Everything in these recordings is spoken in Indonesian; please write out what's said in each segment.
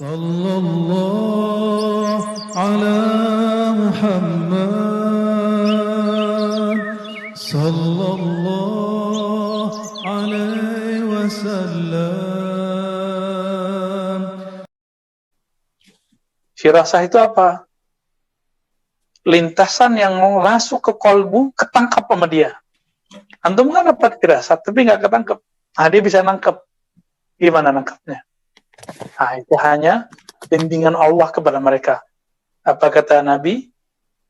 Sallallahu ala Muhammad Sallallahu alaihi wasallam. Firasah itu apa? Lintasan yang mau masuk ke kolbu, ketangkap sama dia. Antum kan dapat firasat, tapi nggak ketangkep. Nah, dia bisa nangkep. Gimana nangkepnya? Nah, itu hanya bimbingan Allah kepada mereka. Apa kata Nabi?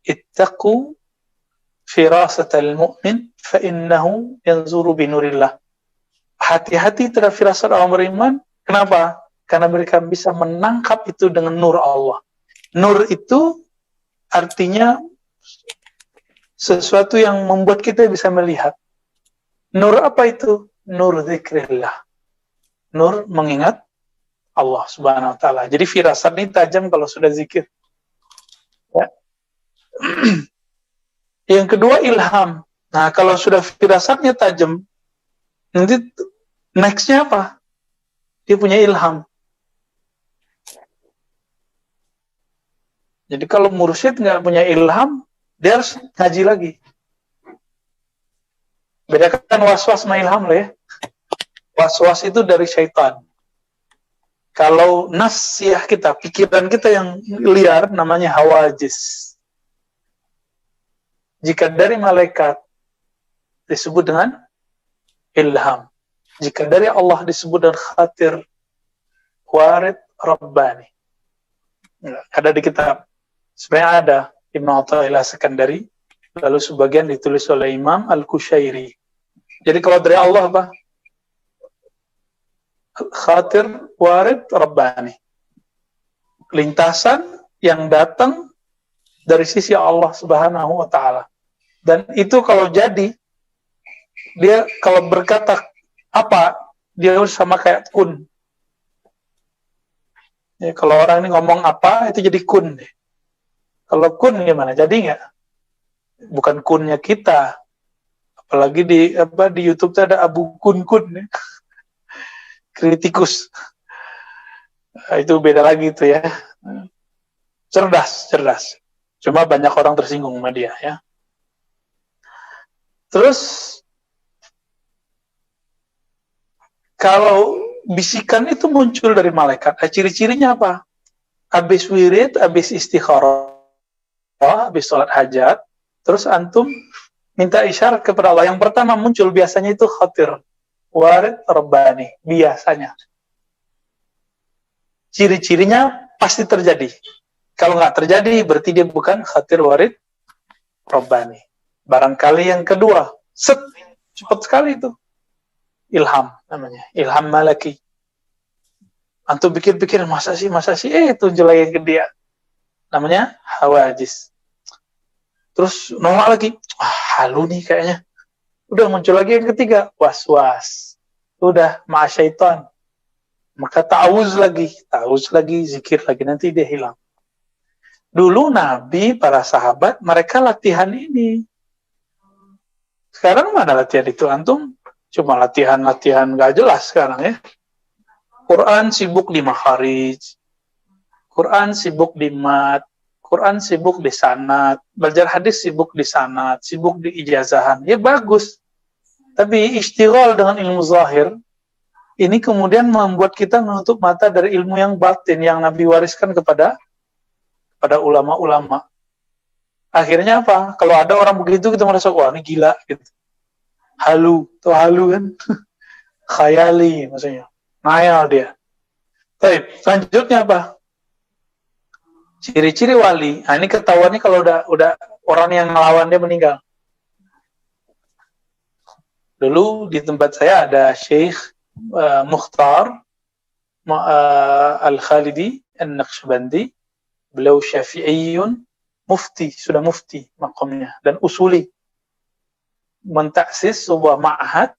Ittaqu firasatal mu'min fa innahu yanzuru binurillah. Hati-hati terhadap firasat orang beriman. Kenapa? Karena mereka bisa menangkap itu dengan nur Allah. Nur itu artinya sesuatu yang membuat kita bisa melihat. Nur apa itu? Nur zikrillah. Nur mengingat Allah subhanahu wa ta'ala. Jadi firasat ini tajam kalau sudah zikir. Ya. Yang kedua ilham. Nah, kalau sudah firasatnya tajam, nanti next-nya apa? Dia punya ilham. Jadi kalau mursyid nggak punya ilham, dia harus ngaji lagi. Bedakan was-was sama ilham lah ya. Was-was itu dari syaitan. Kalau nasiah kita, pikiran kita yang liar, namanya hawajis. Jika dari malaikat, disebut dengan ilham. Jika dari Allah disebut dengan khatir, warid, rabbani. Ada di kitab. Sebenarnya ada Ibn Athaillah Sekandari, lalu sebagian ditulis oleh Imam Al-Kushairi. Jadi kalau dari Allah apa? Khatir, warid, rabbani. Lintasan yang datang dari sisi Allah subhanahu wa ta'ala. Dan itu kalau jadi, dia kalau berkata apa, dia sama kayak kun. Ya, kalau orang ini ngomong apa, itu jadi kun. Kalau kun gimana? Jadi nggak? Bukan kunnya kita. Apalagi di YouTube ada Abu Kun. Ya. Kritikus. Nah, itu beda lagi itu ya. Cerdas. Cuma banyak orang tersinggung sama dia ya. Terus kalau bisikan itu muncul dari malaikat, ciri-cirinya apa? Habis wirid, habis istikharah, habis sholat hajat, terus antum minta isyarat kepada Allah. Yang pertama muncul biasanya itu khatir, warid, rabbani, biasanya. Ciri-cirinya pasti terjadi. Kalau nggak terjadi, berarti dia bukan khatir, warid, rabbani. Barangkali yang kedua, cepat sekali itu. Ilham namanya, ilham malaki. Antum pikir-pikir, masa sih, muncul lagi ke dia. Namanya hawajis. Terus nolak lagi, halu nih kayaknya. Udah muncul lagi yang ketiga, was-was. Udah, ma'asyaitan. Maka ta'awuz lagi, zikir lagi, nanti dia hilang. Dulu Nabi, para sahabat, mereka latihan ini. Sekarang mana latihan itu? Antum cuma latihan gak jelas sekarang ya. Quran sibuk di makharij, Quran sibuk di mat, Quran sibuk di sanad, belajar hadis sibuk di sanad, sibuk di ijazahan. Ya bagus. Tapi istighol dengan ilmu zahir, ini kemudian membuat kita menutup mata dari ilmu yang batin yang Nabi wariskan kepada ulama-ulama. Akhirnya apa? Kalau ada orang begitu kita merasa, wah ini gila gitu. Halu kan? Khayali maksudnya. Ngayal dia. Baik, selanjutnya apa? Ciri-ciri wali. Nah, ini ketahuannya kalau udah orang yang ngelawan dia meninggal. Dulu di tempat saya ada Syekh Mukhtar Al-Khalidi An-Naqshbandi. Beliau Syafi'iyun, sudah mufti makamnya dan usuli. Mentaksis sebuah ma'had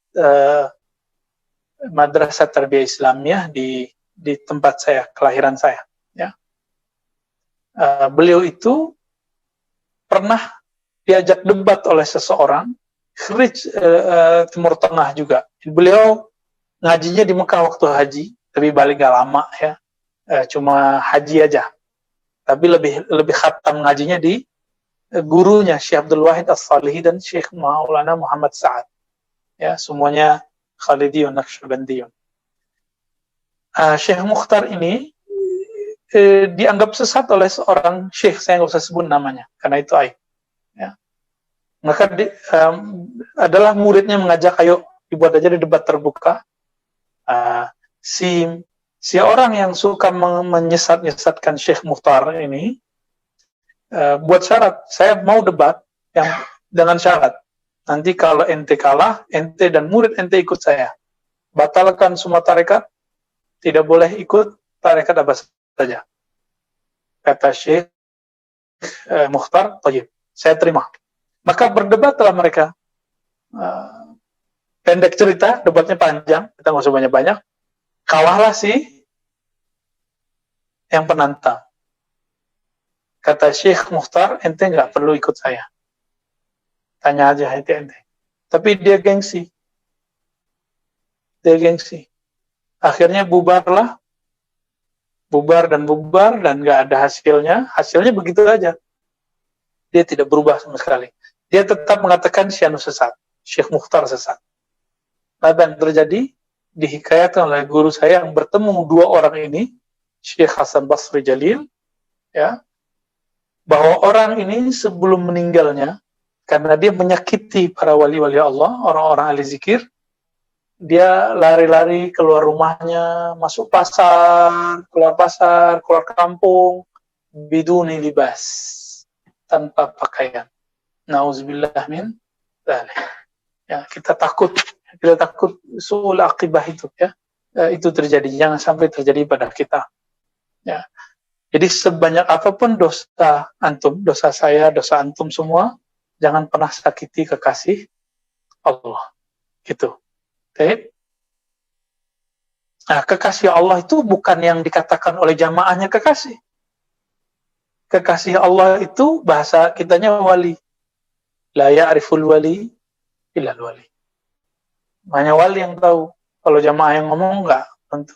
madrasah tarbiyah Islamiyah di tempat saya, kelahiran saya ya. Beliau itu pernah diajak debat oleh seseorang Timur Tengah juga. Beliau ngajinya di Mekah waktu haji, tapi balik gak lama ya. cuma haji aja. Tapi lebih khatam ngajinya di gurunya Syekh Abdul Wahid As-Salihi dan Syekh Maulana Muhammad Sa'ad. Ya, semuanya Khalidiyun Naqsyabandiyun. Syekh Mukhtar ini dianggap sesat oleh seorang syekh, saya nggak usah sebut namanya karena itu aib. Ya. Maka adalah muridnya mengajak, ayo dibuat aja di debat terbuka. Si orang yang suka menyesatkan Syekh Mukhtar ini buat syarat, saya mau debat yang dengan syarat, nanti kalau ente kalah, ente dan murid ente ikut saya, batalkan semua tarekat, tidak boleh ikut tarekat apa saja. Kata Syekh Mukhtar, tajib, saya terima. Maka berdebatlah mereka. Pendek cerita, debatnya panjang, kita nggak usah banyak-banyak. Kalahlah si yang penantang. Kata Syekh Mukhtar, ente nggak perlu ikut saya. Tanya aja ente. Tapi dia gengsi. Akhirnya bubar dan nggak ada hasilnya begitu aja. Dia tidak berubah sama sekali. Dia tetap mengatakan Syekh sesat, Syekh Mukhtar sesat. Apa yang terjadi? Dihikayatkan oleh guru saya yang bertemu dua orang ini, Syekh Hasan Basri Jalil, ya, bahwa orang ini sebelum meninggalnya, karena dia menyakiti para wali-wali Allah, orang-orang ahli zikir, dia lari-lari keluar rumahnya, masuk pasar, keluar kampung, biduni libas, tanpa pakaian. Nauzubillah min dzalik. Ya, kita takut suul akibah itu, ya. Itu terjadi, jangan sampai terjadi pada kita. Ya. Jadi sebanyak apapun dosa antum, dosa saya, dosa antum semua, jangan pernah sakiti kekasih Allah. Gitu. Okay. Nah, kekasih Allah itu bukan yang dikatakan oleh jamaahnya kekasih. Kekasih Allah itu bahasa kitanya wali. La ya'riful wali illal wali. Hanya wali yang tahu. Kalau jamaah yang ngomong enggak tentu.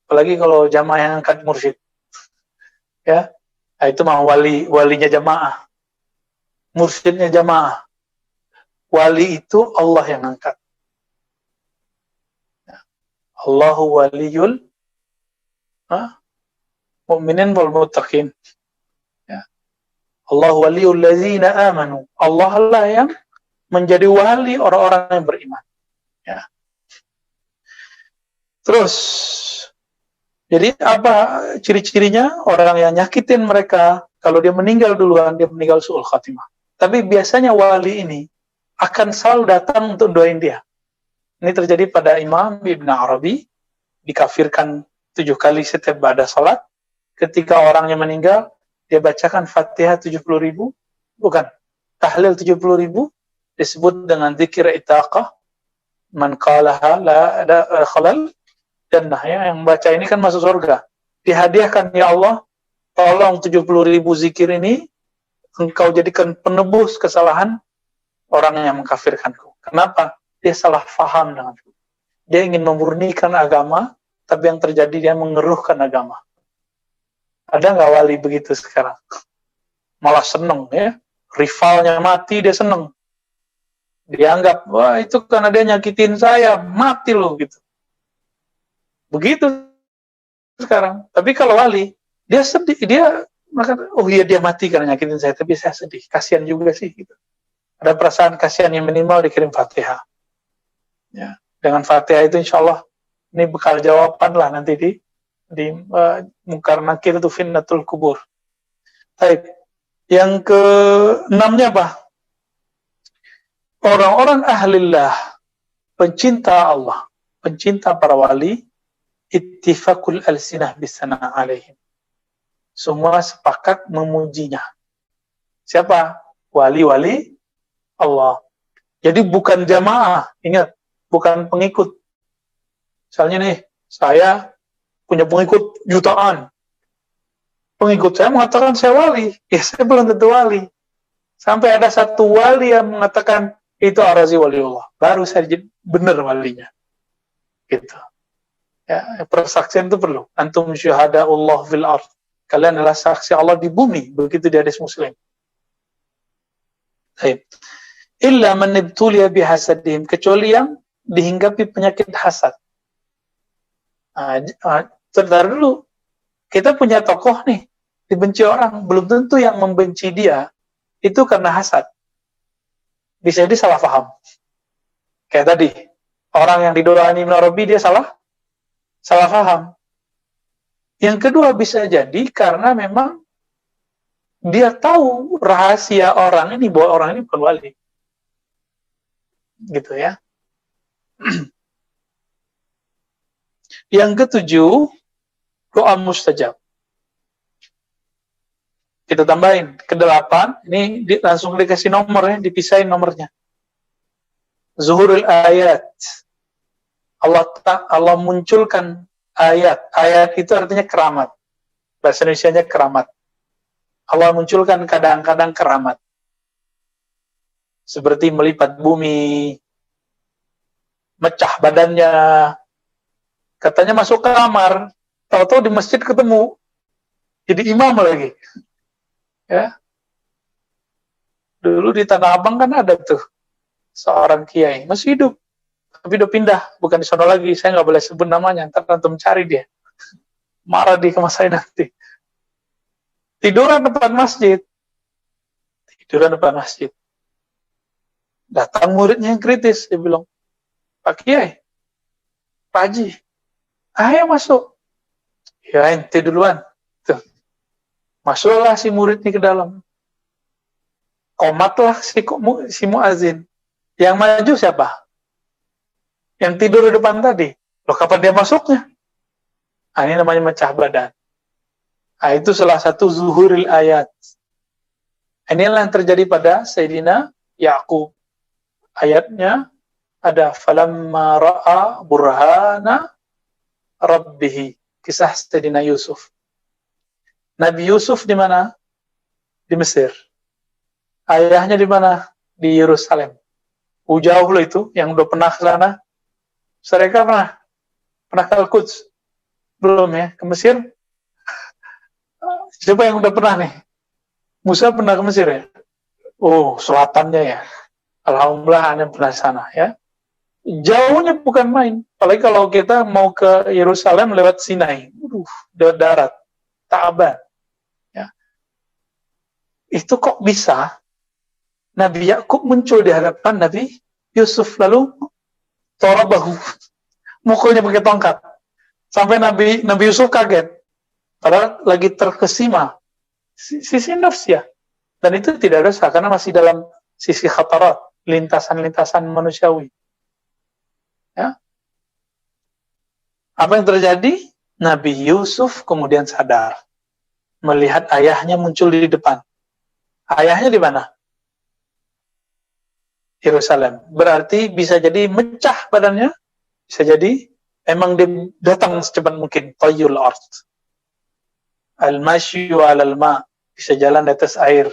Apalagi kalau jamaah yang angkat mursyid. Ya. Nah, itu mah walinya jamaah. Mursyidnya jamaah. Wali itu Allah yang angkat. Allahu waliyul mu'minin wal muttaqin. Ya. Allahu waliyul ladzina amanu. Allah lah yang menjadi wali orang-orang yang beriman. Ya. Terus, jadi apa ciri-cirinya? Orang yang nyakitin mereka, kalau dia meninggal duluan, dia meninggal su'ul khatimah. Tapi biasanya wali ini akan selalu datang untuk doain dia. Ini terjadi pada Imam Ibn Arabi, dikafirkan 7 kali setiap ba'da salat. Ketika orangnya meninggal, dia bacakan Fatihah 70.000, bukan, tahlil 70.000, disebut dengan zikir itaqah, man qalaha la ada khalal, jannah, ya, yang baca ini kan masuk surga. Dihadiahkan, ya Allah, tolong 70.000 zikir ini engkau jadikan penebus kesalahan orang yang mengkafirkanku. Kenapa? Dia salah faham denganku. Dia ingin memurnikan agama, tapi yang terjadi dia mengeruhkan agama. Ada nggak wali begitu sekarang? Malah seneng, ya. Rivalnya mati, dia seneng. Dianggap, wah itu karena dia nyakitin saya, mati loh, gitu. Begitu sekarang. Tapi kalau wali, dia sedih, dia oh iya dia mati karena nyakitin saya, tapi saya sedih, kasihan juga sih, gitu. Ada perasaan kasihan yang minimal, dikirim Fatihah. Ya, dengan Fatihah itu insya Allah ini bekal jawaban lah nanti di Munkar Nakir itu Finnatul Kubur. Baik. Yang ke-6-nya apa? Orang-orang ahlillah, pencinta Allah, pencinta para wali, ittifaqul alsinah bisana alaihim. Semua sepakat memujinya. Siapa? Wali-wali Allah. Jadi bukan jamaah, ingat, bukan pengikut. Misalnya nih, saya punya pengikut jutaan. Pengikut saya mengatakan saya wali. Ya, saya belum tentu wali. Sampai ada satu wali yang mengatakan itu Ar-Razi waliullah. Baru saya jadi benar walinya. Gitu. Ya, persaksian itu perlu. Antum syuhada Allah fil ard. Kalian adalah saksi Allah di bumi, begitu di hadis Muslim. Baik. Illa man ibtuliya bihasadihim, kecuali yang dihinggapi penyakit hasad. Sebentar dulu. Kita punya tokoh nih, dibenci orang, belum tentu yang membenci dia itu karena hasad. Bisa jadi salah paham. Kayak tadi, orang yang didoain Ibn Arabi dia salah paham. Yang kedua bisa jadi karena memang dia tahu rahasia orang ini, bahwa orang ini bukan wali. Gitu ya. Yang ketujuh, doa mustajab. Kita tambahin ke 8, ini langsung dikasih nomor ya, dipisahin nomornya. Zuhurul ayat. Allah munculkan ayat. Ayat itu artinya keramat. Bahasa Indonesianya keramat. Allah munculkan kadang-kadang keramat. Seperti melipat bumi, mecah badannya. Katanya masuk kamar, tahu-tahu di masjid ketemu. Jadi imam lagi. Ya. Dulu di Tanah Abang kan ada tuh seorang kiai, masih hidup. Tapi udah pindah, bukan di sana lagi. Saya nggak boleh sebut namanya, ntar antum cari dia. Marah di sama saya nanti. Tiduran depan masjid. Datang muridnya yang kritis, dia bilang, Pak Kiai, Pak Haji, ayo masuk. Ya ente duluan. Tuh. Masuklah si murid ini ke dalam. Komatlah si muazin. Yang maju siapa? Yang tidur di depan tadi. Loh, kapan dia masuknya? Ini namanya mecah badan. Itu salah satu zuhuril ayat. Inilah yang terjadi pada Sayyidina Ya'qub. Ayatnya ada falamma ra'a burhana rabbihi. Kisah Sayyidina Yusuf. Nabi Yusuf di mana? Di Mesir. Ayahnya di mana? Di Yerusalem. Jauh loh itu, yang udah pernah ke sana. Mereka pernah ke Al-Quds? Belum ya, ke Mesir? Siapa yang udah pernah nih? Musa pernah ke Mesir ya? Oh, selatannya ya. Alhamdulillah Anda pernah sana ya. Jauhnya bukan main. Apalagi kalau kita mau ke Yerusalem lewat Sinai. Lewat darat. Ta'ban. Ya. Itu kok bisa Nabi Yakub muncul di hadapan Nabi Yusuf, lalu torobahu, mukulnya pakai tongkat, sampai Nabi Yusuf kaget, padahal lagi terkesima sisi nafsiyah, dan itu tidak dosa karena masih dalam sisi khatarat, lintasan-lintasan manusiawi. Ya. Apa yang terjadi? Nabi Yusuf kemudian sadar melihat ayahnya muncul di depan. Ayahnya di mana? Yerusalem. Berarti bisa jadi mecah badannya, bisa jadi emang dia datang secepat mungkin. Tayyul ard. Al-masyu alal ma, bisa jalan di atas air.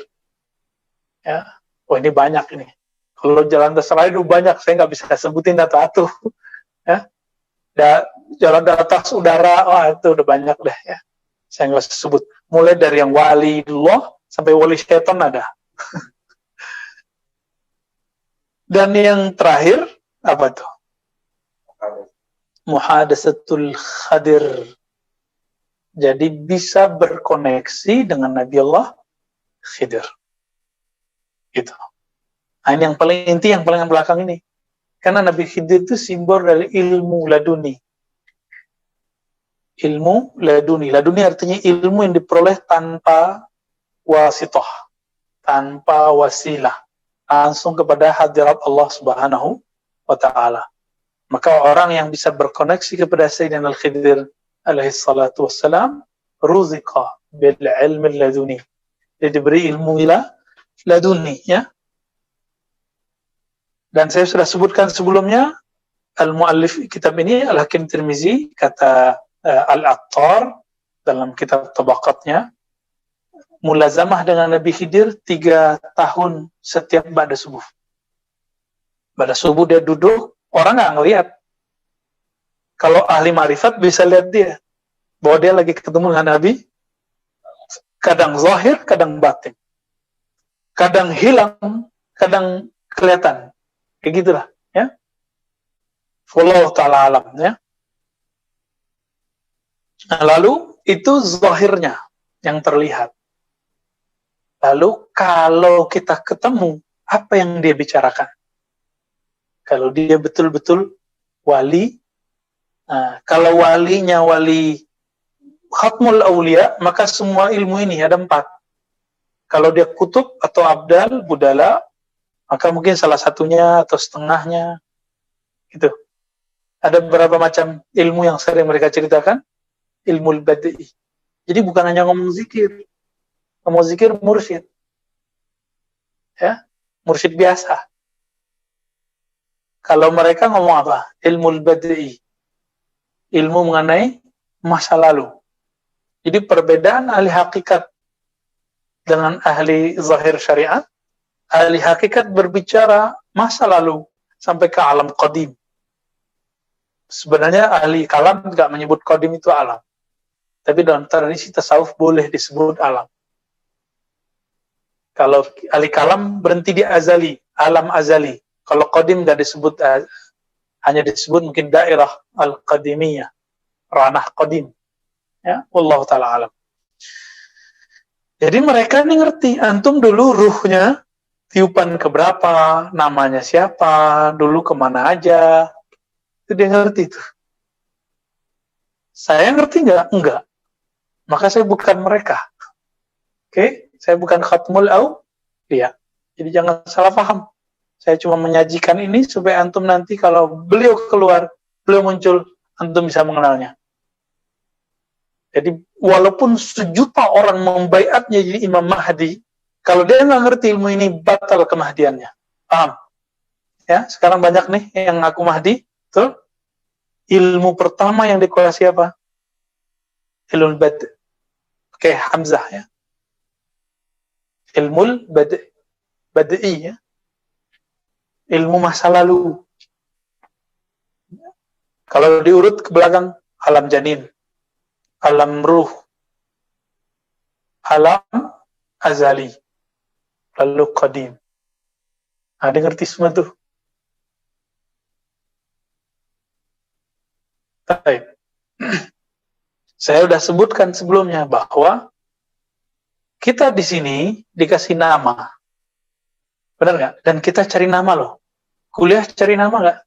Ya. Oh, ini banyak ini. Kalau jalan di atas air itu banyak, saya nggak bisa sebutin satu-satu. Ya. Jalan di atas udara, itu udah banyak deh ya. Saya nggak bisa sebut. Mulai dari yang wali Allah sampai wali syaitan ada. Dan yang terakhir, apa tuh? Muhadasatul Khadir. Jadi bisa berkoneksi dengan Nabi Allah Khidir. Gitu. Ini yang paling inti, yang paling belakang ini. Karena Nabi Khidir itu simbol dari ilmu laduni. Ilmu laduni. Laduni artinya ilmu yang diperoleh tanpa wasithah, tanpa wasilah. Langsung kepada hadirat Allah Subhanahu wa ta'ala. Maka orang yang bisa berkoneksi kepada Sayyidina Al-Khidir alaihi salatu wassalam, ruziqa bil ilmi laduni. Dia diberi ilmu laduni ya. Dan saya sudah sebutkan sebelumnya, al-muallif kitab ini Al-Hakim Tirmizi, kata Al-Attar dalam kitab Tabaqatnya, mulazamah dengan Nabi Khidir 3 tahun setiap ba'da subuh. Ba'da subuh dia duduk, orang nggak ngelihat. Kalau ahli marifat bisa lihat dia, bahwa dia lagi ketemu dengan Nabi, kadang zahir, kadang batin. Kadang hilang, kadang kelihatan. Kayak gitulah, ya. Wallahu ta'ala alam, ya. Nah, lalu itu zahirnya yang terlihat. Lalu kalau kita ketemu, apa yang dia bicarakan? Kalau dia betul-betul wali, kalau walinya wali khatmul awliya, maka semua ilmu ini ada 4. Kalau dia kutub atau abdal, budala, maka mungkin salah satunya atau setengahnya, gitu. Ada beberapa macam ilmu yang sering mereka ceritakan, ilmu badi. Jadi bukan hanya ngomong zikir mursyid, ya, mursyid biasa. Kalau mereka ngomong apa? Ilmu badi, ilmu mengenai masa lalu. Jadi perbedaan ahli hakikat dengan ahli zahir syariat, ahli hakikat berbicara masa lalu sampai ke alam qadim. Sebenarnya ahli kalam tidak menyebut qadim itu alam. Tapi dalam tradisi tasawuf boleh disebut alam. Kalau ahli kalam berhenti di azali, alam azali. Kalau qadim tidak disebut, hanya disebut mungkin daerah al-qadimiyah, ranah qadim. Ya, wallahu ta'ala alam. Jadi mereka ini ngerti, antum dulu ruhnya tiupan keberapa, namanya siapa, dulu kemana aja, itu dia ngerti tuh. Saya ngerti nggak? Enggak. Maka saya bukan mereka. Oke? Saya bukan khatmul awliya. Jadi jangan salah paham. Saya cuma menyajikan ini supaya antum nanti kalau beliau keluar, beliau muncul, antum bisa mengenalnya. Jadi walaupun sejuta orang membaiatnya jadi Imam Mahdi, kalau dia nggak ngerti ilmu ini, batal kemahdiannya. Paham? Ya, sekarang banyak nih yang ngaku Mahdi, betul? Ilmu pertama yang dikuasai apa? Ilmu bad. Oke, Hamzah ya. Ilmu bad'i ya. Ilmu masa lalu. Kalau diurut ke belakang, alam janin, alam ruh, alam azali, lalu qadim. Nah, dia ngerti semua tuh. Baik. Saya sudah sebutkan sebelumnya bahwa kita di sini dikasih nama. Benar nggak? Dan kita cari nama loh. Kuliah cari nama nggak?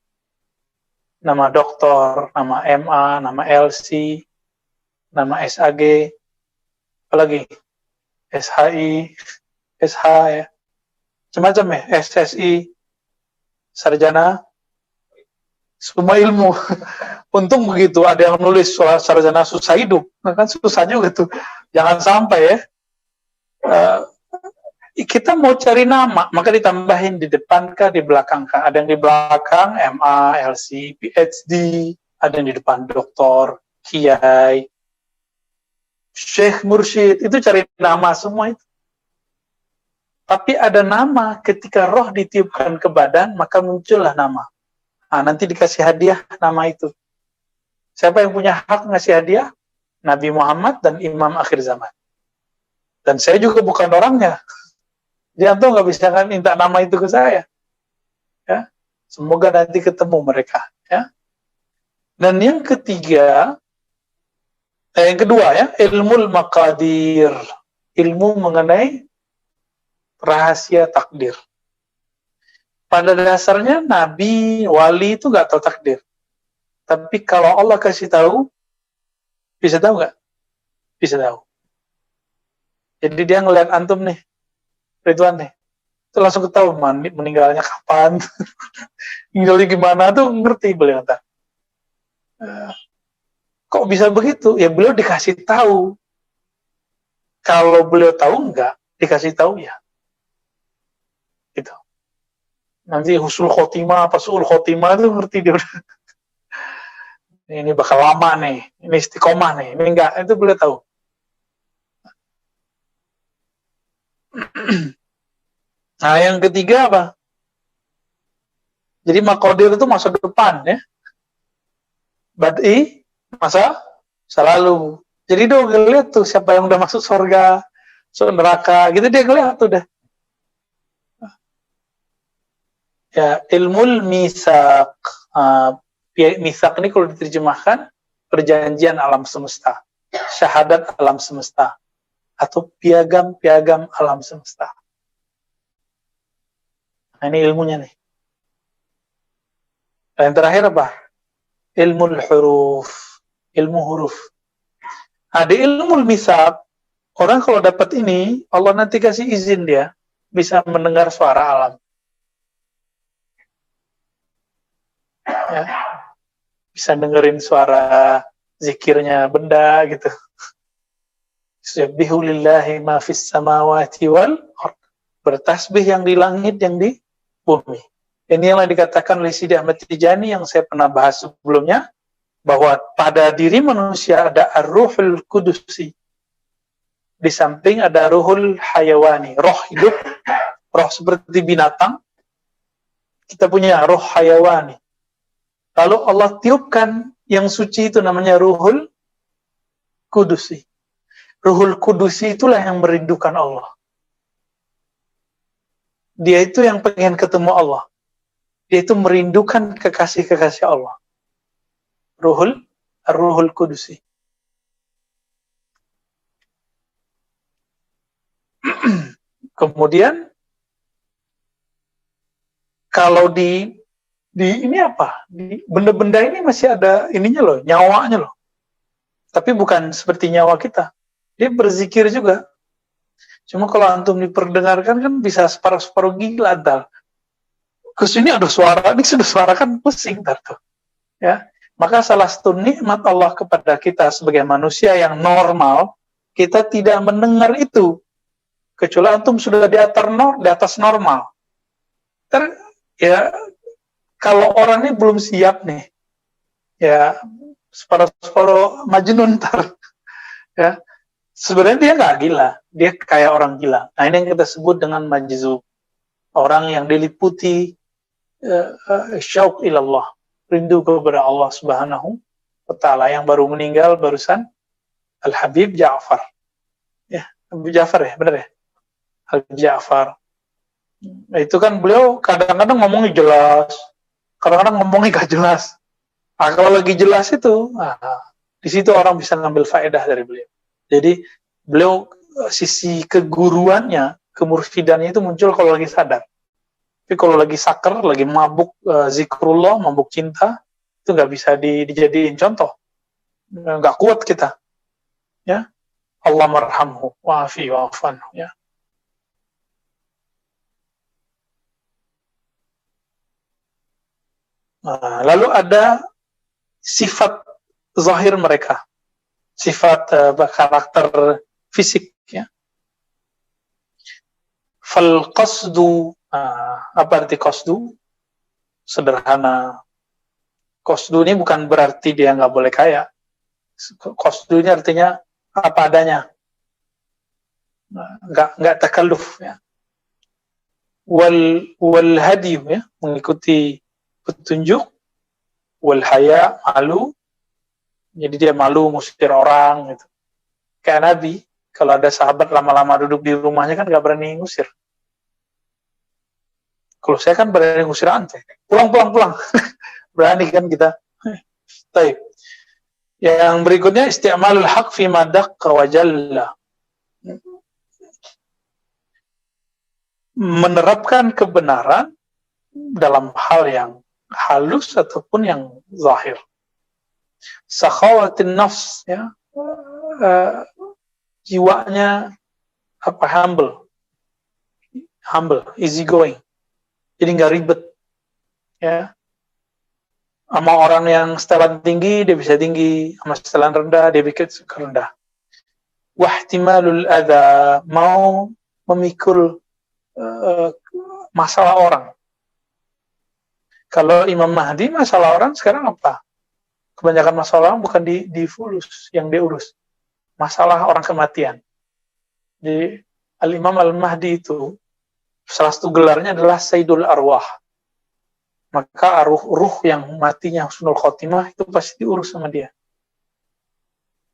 Nama doktor, nama MA, nama LC, nama SAG, apalagi SHI, SH ya, macam-macam ya, SSI, sarjana, semua ilmu. Untung begitu, ada yang nulis soal sarjana susah hidup, kan susah juga tuh. Jangan sampai ya. Kita mau cari nama, maka ditambahin di depan kah, di belakang kah. Ada yang di belakang, MA, LC, PhD, ada yang di depan doktor, kiai, syekh, mursyid, itu cari nama semua itu. Tapi ada nama, ketika roh ditiupkan ke badan, maka muncullah nama. Nah, nanti dikasih hadiah nama itu. Siapa yang punya hak ngasih hadiah? Nabi Muhammad dan Imam akhir zaman. Dan saya juga bukan orangnya. Dia tuh nggak bisa kan minta nama itu ke saya. Ya, semoga nanti ketemu mereka. Ya. Dan yang ketiga, yang kedua ya, ilmu maqadir, ilmu mengenai rahasia takdir. Pada dasarnya Nabi, wali itu nggak tahu takdir. Tapi kalau Allah kasih tahu, bisa tahu nggak? Bisa tahu. Jadi dia ngeliat antum nih, Ridwan nih, itu langsung ketahui meninggalnya kapan, meninggalnya gimana tuh ngerti beliau. Kok bisa begitu? Ya beliau dikasih tahu. Kalau beliau tahu enggak, dikasih tahu ya. Gitu. Nanti husnul khotimah, apa suul khotimah itu ngerti dia udah. Ini bakal lama nih, ini istiqomah nih, ini enggak, itu beliau tahu. Nah, yang ketiga apa? Jadi maqadir itu masa depan ya. bad'i, masa selalu. Jadi dia ngeliat tuh siapa yang udah masuk surga, masuk neraka, gitu dia ngeliat tuh dah. Ya, ilmul misak. Misak ini kalau diterjemahkan perjanjian alam semesta, syahadat alam semesta, atau piagam-piagam alam semesta. Nah, ini ilmunya nih. Dan yang terakhir apa? Ilmul huruf, ilmu huruf. Nah, di ilmul misak, orang kalau dapat ini, Allah nanti kasih izin dia bisa mendengar suara alam. Ya. Bisa dengerin suara zikirnya benda gitu. Subbihu lillahi ma fis samawati wal ard. Bertasbih yang di langit, yang di bumi. Ini yang dikatakan oleh Sidi Ahmad Tijani yang saya pernah bahas sebelumnya, bahwa pada diri manusia ada ar-ruhul kudusi. Di samping ada ruhul hayawani, roh hidup, roh seperti binatang. Kita punya roh hayawani. Lalu Allah tiupkan yang suci itu namanya ruhul kudusi. Ruhul kudusi itulah yang merindukan Allah. Dia itu yang pengen ketemu Allah. Dia itu merindukan kekasih-kekasih Allah. Ruhul kudusi. Kemudian kalau di ini apa? Di benda-benda ini masih ada ininya loh, nyawanya loh. Tapi bukan seperti nyawa kita. Dia berzikir juga. Cuma kalau antum diperdengarkan kan bisa separuh-separuh gila antar. Kesini ada suara, ini sudah suara kan pusing tuh. Ya. Maka salah satu nikmat Allah kepada kita sebagai manusia yang normal, kita tidak mendengar itu. Kecuali antum sudah di atas normal. Ya, kalau orang ini belum siap nih, ya separuh-separuh majnun ntar, ya sebenarnya dia nggak gila, dia kayak orang gila. Nah ini yang kita sebut dengan majzub, orang yang diliputi syauq ilallah, rindu kepada Allah Subhanahu wa Ta'ala, yang baru meninggal barusan Al Habib Ja'far, ya Habib Ja'far ya benar ya, Habib Ja'far. Nah, itu kan beliau kadang-kadang ngomongnya jelas, kadang-kadang ngomongnya gak jelas. Nah, kalau lagi jelas itu, di situ orang bisa ngambil faedah dari beliau. Jadi beliau sisi keguruannya, kemursidannya itu muncul kalau lagi sadar. Tapi kalau lagi saker, lagi mabuk zikrullah, mabuk cinta, itu nggak bisa dijadiin contoh. Nggak kuat kita. Ya, Allah marhamhu, wa'afi wa'afanhu. Ya. Lalu ada sifat zahir mereka, sifat karakter fisik. Ya. Fal qasdu, apa arti qasdu? Sederhana. Qasdu ini bukan berarti dia nggak boleh kaya. Qasdu ini artinya apa adanya, nggak takalluf. Ya. Wal hadi, ya, mengikuti petunjuk, wal haya, malu, jadi dia malu ngusir orang gitu. Kayak Nabi, kalau ada sahabat lama-lama duduk di rumahnya kan gak berani ngusir. Kalau saya kan berani ngusir ante, pulang berani kan kita. Baik. Yang berikutnya isti'malul haq fi ma daqqa wa jalla, menerapkan kebenaran dalam hal yang halus ataupun yang zahir. Sakhawatin nafs, ya, jiwanya humble, easy going, jadi nggak ribet. Ya, sama orang yang setelan tinggi dia bisa tinggi, sama setelan rendah dia bisa rendah. Wahtimalul adza, mau memikul masalah orang. Kalau Imam Mahdi, masalah orang sekarang apa? Kebanyakan masalah orang bukan di fulus yang diurus. Masalah orang kematian. Di Al-Imam Al-Mahdi itu, salah satu gelarnya adalah Sayyidul Arwah. maka ruh yang matinya husnul khotimah itu pasti diurus sama dia.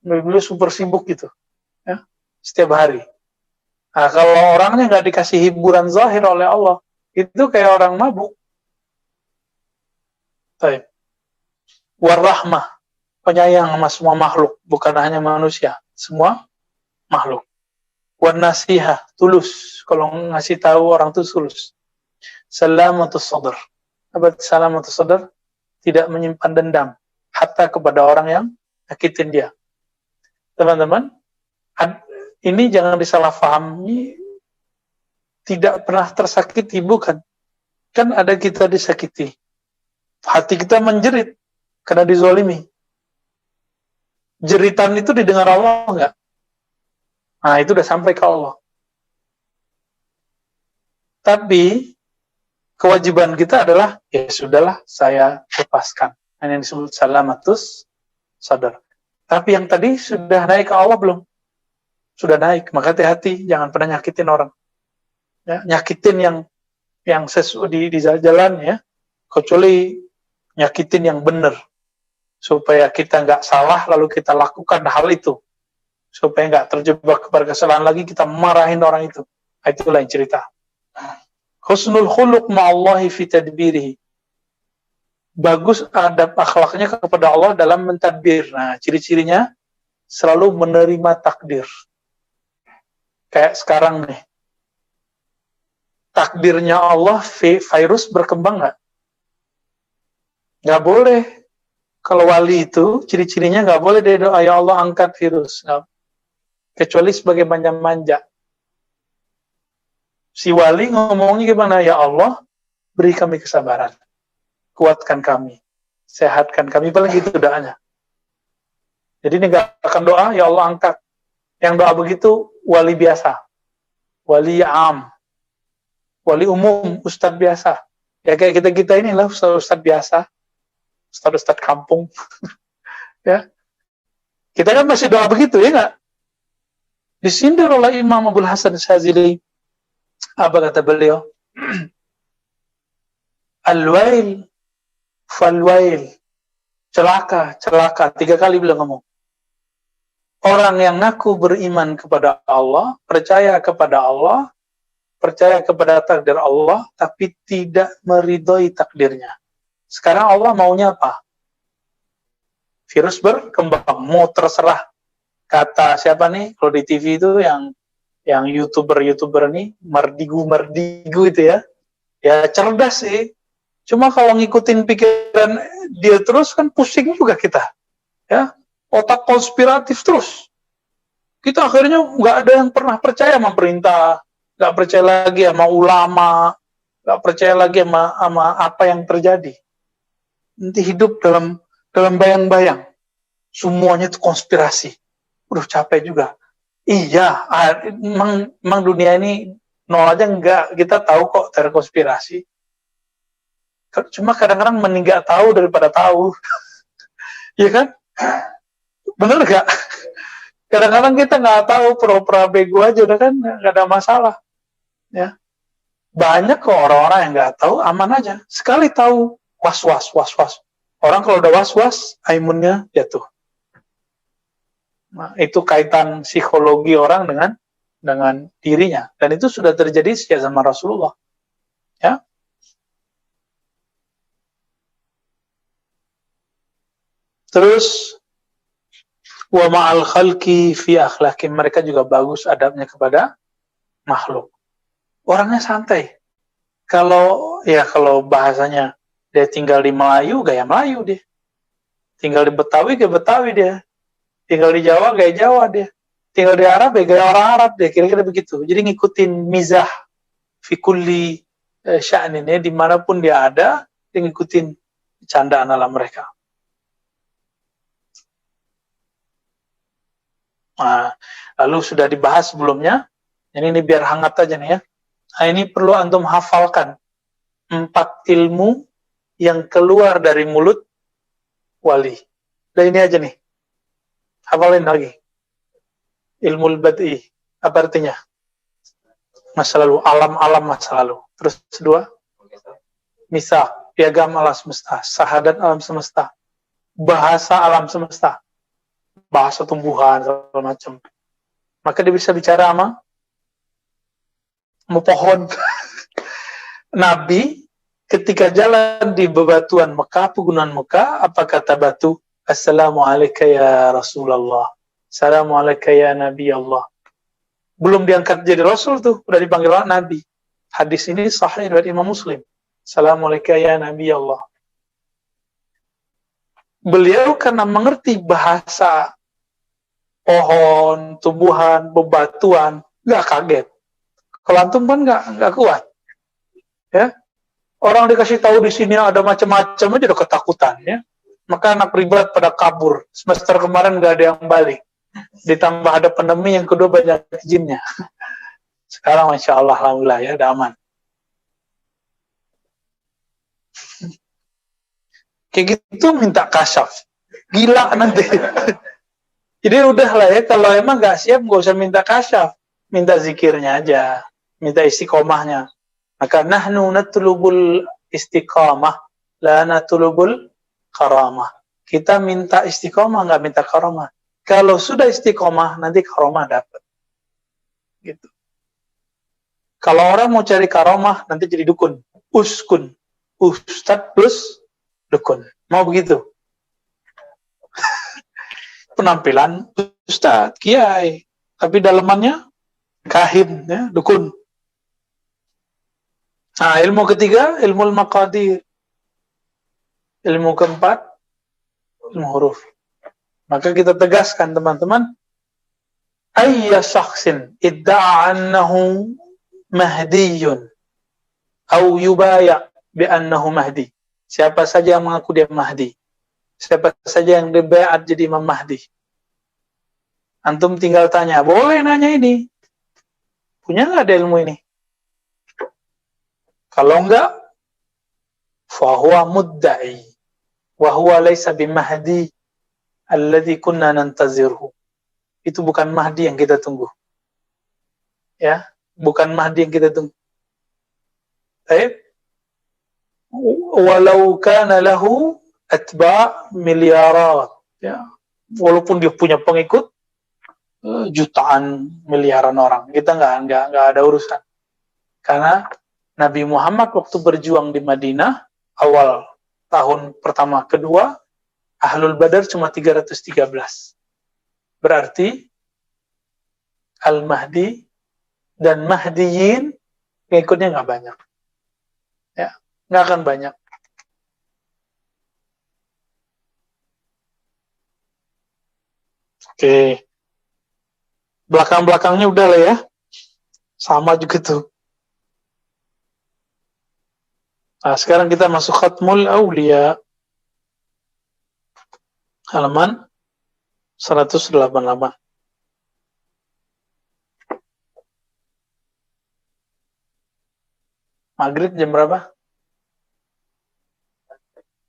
Beliau super sibuk gitu, ya, setiap hari. Nah, kalau orangnya nggak dikasih hiburan zahir oleh Allah, itu kayak orang mabuk. Baik. Warahmah, penyayang sama semua makhluk, bukan hanya manusia, semua makhluk. Wan nasihah, tulus, kalau ngasih tahu orang itu tulus. Salamatus sadr. Apa salamatus sadr? Tidak menyimpan dendam, hatta kepada orang yang nyakitin dia. Teman-teman, ini jangan disalahpahami, tidak pernah tersakiti, bukan. Kan ada kita disakiti. Hati kita menjerit karena dizolimi. Jeritan itu didengar Allah enggak? Nah, itu udah sampai ke Allah. Tapi kewajiban kita adalah, ya sudahlah, saya lepaskan. Ini yang disebut salamatus sadar. Tapi yang tadi sudah naik ke Allah belum? Sudah naik, maka hati-hati, jangan pernah nyakitin orang. Ya, nyakitin yang sesuai di jalan, ya, kecuali nyakitin yang benar, supaya kita nggak salah lalu kita lakukan hal itu, supaya nggak terjebak kepada kesalahan lagi, kita marahin orang itu. Itu lain cerita. Husnul khuluq ma'allahi fi tadbirihi. Bagus adab akhlaknya kepada Allah dalam mentadbir. Nah, ciri-cirinya selalu menerima takdir. Kayak sekarang nih, takdirnya Allah, virus berkembang nggak? Nggak boleh. Kalau wali itu, ciri-cirinya nggak boleh dia doa, ya Allah angkat virus. Nggak. Kecuali sebagai manja-manja. Si wali ngomongnya gimana? Ya Allah, beri kami kesabaran. Kuatkan kami. Sehatkan kami. Paling gitu doanya. Jadi ini nggak akan doa, ya Allah angkat. Yang doa begitu, wali biasa. Wali am. Wali umum, ustadz biasa. Ya kayak kita-kita inilah ustadz biasa. Ustadz kampung. Ya. Kita kan masih doa begitu, ya nggak? Disindir oleh Imam Abdul Hasan Syazili. Apa kata beliau? Al-wail, fal-wail. Celaka, celaka. 3 kali beliau ngomong. Orang yang ngaku beriman kepada Allah, percaya kepada Allah, percaya kepada takdir Allah, tapi tidak meridhoi takdirnya. Sekarang Allah maunya apa? Virus berkembang, mau terserah. Kata siapa nih? Kalau di TV itu yang YouTuber nih, Mardigu itu ya. Ya cerdas sih. Cuma kalau ngikutin pikiran dia terus kan pusing juga kita. Ya, otak konspiratif terus. Kita akhirnya nggak ada yang pernah percaya sama perintah, nggak percaya lagi sama ulama, nggak percaya lagi sama apa yang terjadi. Nanti hidup dalam bayang-bayang. Semuanya itu konspirasi. Udah capek juga. Iya, emang dunia ini nol aja enggak. Kita tahu kok terkonspirasi. Cuma kadang-kadang mending nggak tahu daripada tahu. Iya kan? Bener nggak? Kadang-kadang kita nggak tahu, pura-pura bego aja, udah kan nggak ada masalah. Ya. Banyak kok orang-orang yang nggak tahu, aman aja. Sekali tahu, was-was. Orang kalau udah was-was, imunnya jatuh. Nah, itu kaitan psikologi orang dengan dirinya. Dan itu sudah terjadi sejak zaman Rasulullah. Ya. Terus, wa ma'al khalqi fi akhlaqi, mereka juga bagus adabnya kepada makhluk. Orangnya santai. Kalau bahasanya dia tinggal di Melayu, gaya Melayu dia. Tinggal di Betawi, gaya Betawi dia. Tinggal di Jawa, gaya Jawa dia. Tinggal di Arab, gaya orang Arab dia. Kira-kira begitu. Jadi ngikutin mizah fi kulli sya'nin, ya, dimanapun dia ada, dia ngikutin candaan ala mereka. Nah, lalu sudah dibahas sebelumnya. Ini biar hangat aja nih ya. Nah, ini perlu antum hafalkan. 4 ilmu yang keluar dari mulut wali. Dan ini aja nih. Hafalin lagi. Ilmu bad'i. Apa artinya? Masa lalu. Alam-alam masa lalu. Terus 2. Misaq. piagam alam semesta, syahadat alam semesta, bahasa alam semesta, bahasa tumbuhan segala macam. Maka dia bisa bicara sama pohon. Nabi ketika jalan di bebatuan Mekah, pegunungan Mekah, apa kata batu? Assalamualaikum ya Rasulullah. Assalamualaikum ya Nabi Allah. Belum diangkat jadi Rasul tuh, udah dipanggil Nabi. Hadis ini sahih dari Imam Muslim. Assalamualaikum ya Nabi Allah. Beliau karena mengerti bahasa pohon, tumbuhan, bebatuan, nggak kaget. Kalau antum kan nggak kuat, ya. Orang dikasih tahu di sini ada macam-macam aja udah ketakutan, ya. Maka anak pribadi pada kabur. Semester kemarin nggak ada yang balik. Ditambah ada pandemi yang kedua banyak jinnya. Sekarang masya Allah, alhamdulillah ya, udah aman. Kayak gitu minta kasyaf, gila nanti. Jadi udahlah ya, kalau emang nggak siap nggak usah minta kasyaf, minta zikirnya aja, minta istiqomahnya. Maka nahnu natlubul istiqamah, la natlubul karamah. Kita minta istiqomah, nggak minta karamah. Kalau sudah istiqomah, nanti karamah dapat. Gitu. Kalau orang mau cari karamah, nanti jadi dukun, uskun, ustad plus dukun. Mau begitu? Penampilan ustad, kiai, tapi dalamannya kahin, ya, dukun. Nah, ilmu ketiga, ilmu maqadir. Ilmu keempat, ilmu huruf. Maka kita tegaskan teman-teman, ayya syakhsin idda'a annahu mahdiyun au yubaya' bi annahu mahdi. Siapa saja yang mengaku dia Mahdi, siapa saja yang dibayat jadi Imam Mahdi, antum tinggal tanya, boleh nanya ini, punya nggak ada ilmu ini? Kalau enggak, fahuwa mudda'i wa huwa laysa bimahdi alladhi kunna nantazirhu. Itu bukan Mahdi yang kita tunggu. Ya, bukan Mahdi yang kita tunggu. Baik. Walau kana lahu atba' miliarat, ya, walaupun dia punya pengikut jutaan miliaran orang, kita nggak ada urusan. Karena Nabi Muhammad waktu berjuang di Madinah awal tahun pertama kedua, Ahlul Badar cuma 313. Berarti Al-Mahdi dan Mahdiyin pengikutnya nggak banyak. Ya, nggak akan banyak. Oke. Belakang-belakangnya udah lah ya. Sama juga tuh. Nah, sekarang kita masuk Khatmul Aulia. Halaman 188. Maghrib jam berapa?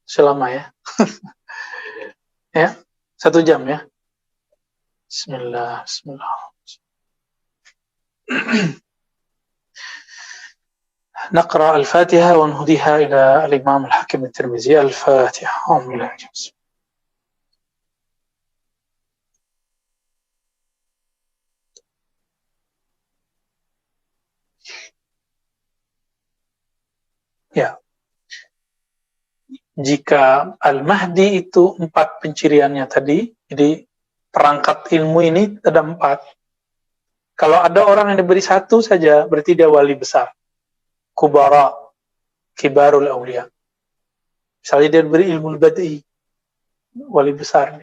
Selama ya. Ya, 1 jam ya. Bismillah, bismillah. نقرأ الفاتحة ونهديها إلى الإمام الحاكم الترمذي. الفاتحة. Ya. Jika Al-Mahdi itu 4 penciriannya tadi, jadi perangkat ilmu ini ada 4. Kalau ada orang yang diberi 1 saja, berarti dia wali besar. Kubara, kibarul awliya. Misalnya dia diberi ilmu al-bad'i, wali besar.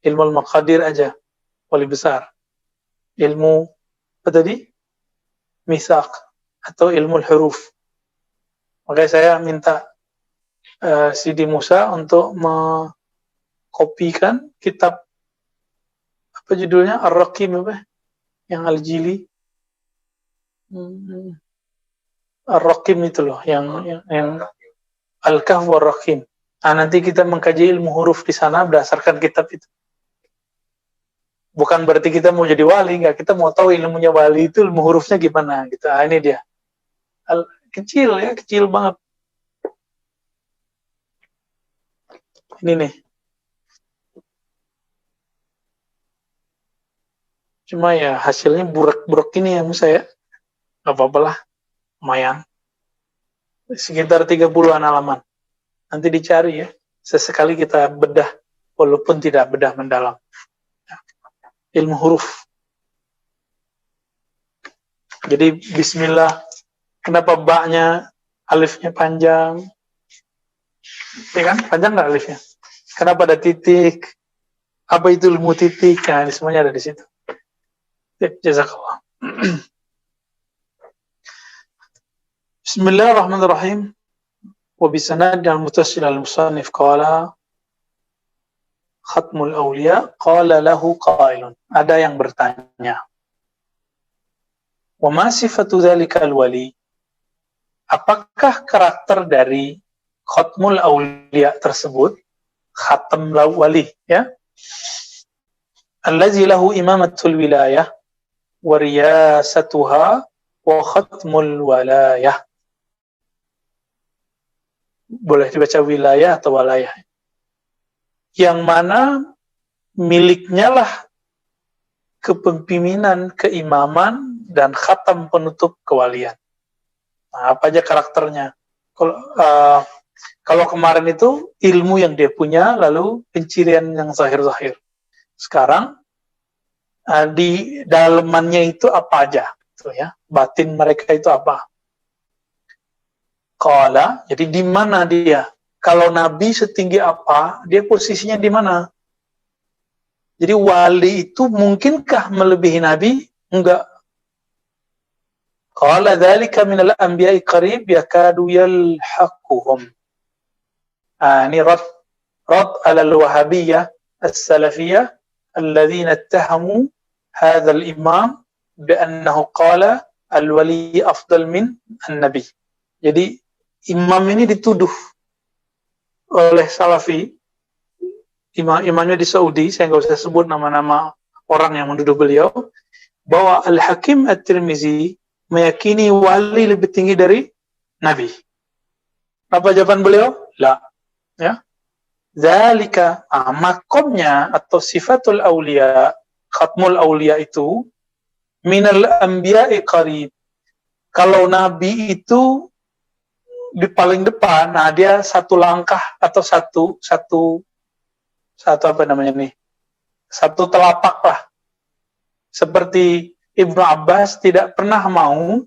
Ilmu al-maqadir aja, wali besar. Ilmu apa tadi? Misaq atau ilmu al-huruf. Makanya saya minta Sidi Musa untuk mengkopikan kitab apa judulnya, Ar-Raqim apa? Yang Al-Jili. Ar-Raqim itu loh, yang Al-Kahf war-Raqim. Nah, nanti kita mengkaji ilmu huruf di sana berdasarkan kitab itu. Bukan berarti kita mau jadi wali, enggak, kita mau tahu ilmunya wali itu ilmu hurufnya gimana gitu. Nah, ini dia. Kecil ya, kecil banget. ini nih. Cuma ya hasilnya burak-burak ini ya Musa ya. Gak apa-apa lah, lumayan. Sekitar 30-an halaman. Nanti dicari ya. Sesekali kita bedah, walaupun tidak bedah mendalam. Ilmu huruf. Jadi bismillah, kenapa ba-nya, alifnya panjang? Ya kan? Panjang nggak alifnya? Kenapa ada titik? Apa itu ilmu titik? Nah, ini semuanya ada di situ. Jazakallah. Bismillahirrahmanirrahim. Wa bisanad al-muttasil al-musannif qala khatmul awliya qala lahu qailun. Ada yang bertanya. Wa ma sifatu dzalika al-wali? Apakah karakter dari khatmul awliya tersebut? Khatam wali ya. Allazi lahu imamatul wilayah wa riyasatuha wa khatmul walayah. Boleh dibaca wilayah atau walayah. Yang mana miliknya lah kepemimpinan, keimaman, dan khatam penutup kewalian. Nah, apa aja karakternya? Kalau kemarin itu ilmu yang dia punya, lalu pencirian yang zahir-zahir. Sekarang di dalamannya itu apa aja, gitu ya. Batin mereka itu apa? Qala, jadi di mana dia? Kalau Nabi setinggi apa, dia posisinya di mana? Jadi wali itu mungkinkah melebihi Nabi? Enggak. Qala dzalika minal anbiya'i qarib yakadu yalhaquhum. Ini rad ala al-wahabiyyah as-salafiyyah alladhina ittahamu hadha al-imam bi'annahu qala al-wali afdal min an-nabi. Jadi imam ini dituduh oleh Salafi, imamnya di Saudi, saya nggak usah sebut nama-nama orang yang menuduh beliau, bahwa Al-Hakim At-Tirmizi meyakini wali lebih tinggi dari Nabi. Apa jawaban beliau? La. Ya. Zalika, makomnya atau sifatul awliya, khatmul awliya itu, minal anbiya'i qarib. Kalau Nabi itu di paling depan, nah dia satu langkah atau satu apa namanya nih, satu telapak lah. Seperti Ibnu Abbas tidak pernah mau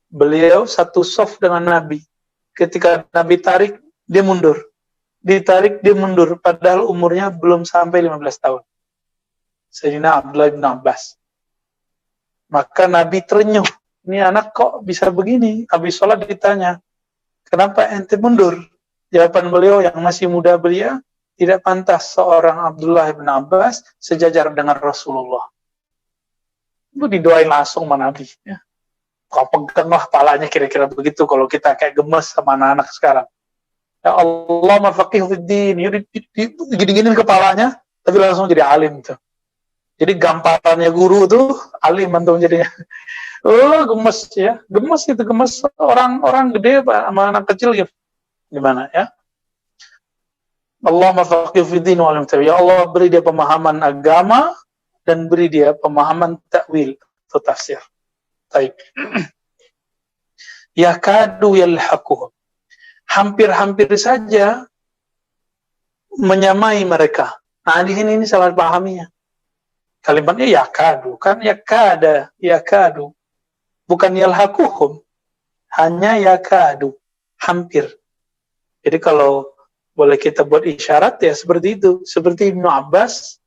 beliau satu soft dengan Nabi. Ketika Nabi tarik, dia mundur. Ditarik, dia mundur. Padahal umurnya belum sampai 15 tahun. Sayyidina Abdullah bin Abbas. Maka Nabi terenyuh. Ini anak kok bisa begini? Habis sholat ditanya, kenapa ente mundur? Jawaban beliau yang masih muda belia, tidak pantas seorang Abdullah bin Abbas sejajar dengan Rasulullah. Itu didoain langsung sama Nabi. Ya. Kau peganglah palanya kira-kira begitu kalau kita kayak gemes sama anak-anak sekarang. Ya Allah mafaqih fiddin, digini-giniin kepalanya, tapi langsung jadi alim tuh. Jadi gamparannya guru tuh alim antum jadinya. Oh gemes ya, gemes orang gede sama anak kecil gitu. Gimana ya? Allah mafaqih fiddin wa alim tawi. Ya Allah beri dia pemahaman agama dan beri dia pemahaman takwil atau tafsir. Baik. Yakadu yalhaquhum. Hampir-hampir saja menyamai mereka. Nah, di sini ini salah pahaminya. Kalimatnya yakadu, kan yakadu. Bukan yalhaquhum. Hanya yakadu, hampir. Jadi kalau boleh kita buat isyarat ya seperti itu. Seperti Ibnu Abbas,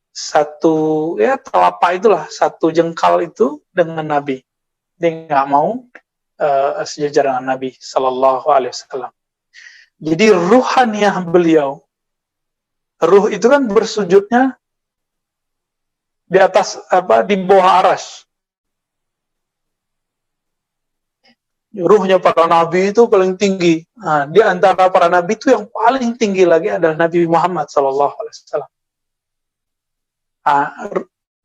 satu ya telapak itulah, satu jengkal itu dengan Nabi. Dia nggak mau sejajar dengan Nabi Sallallahu Alaihi Wasallam. Jadi ruhaniyah beliau, ruh itu kan bersujudnya di atas di bawah aras. Ruhnya para nabi itu paling tinggi. Nah, di antara para nabi itu yang paling tinggi lagi adalah Nabi Muhammad Sallallahu Alaihi Wasallam.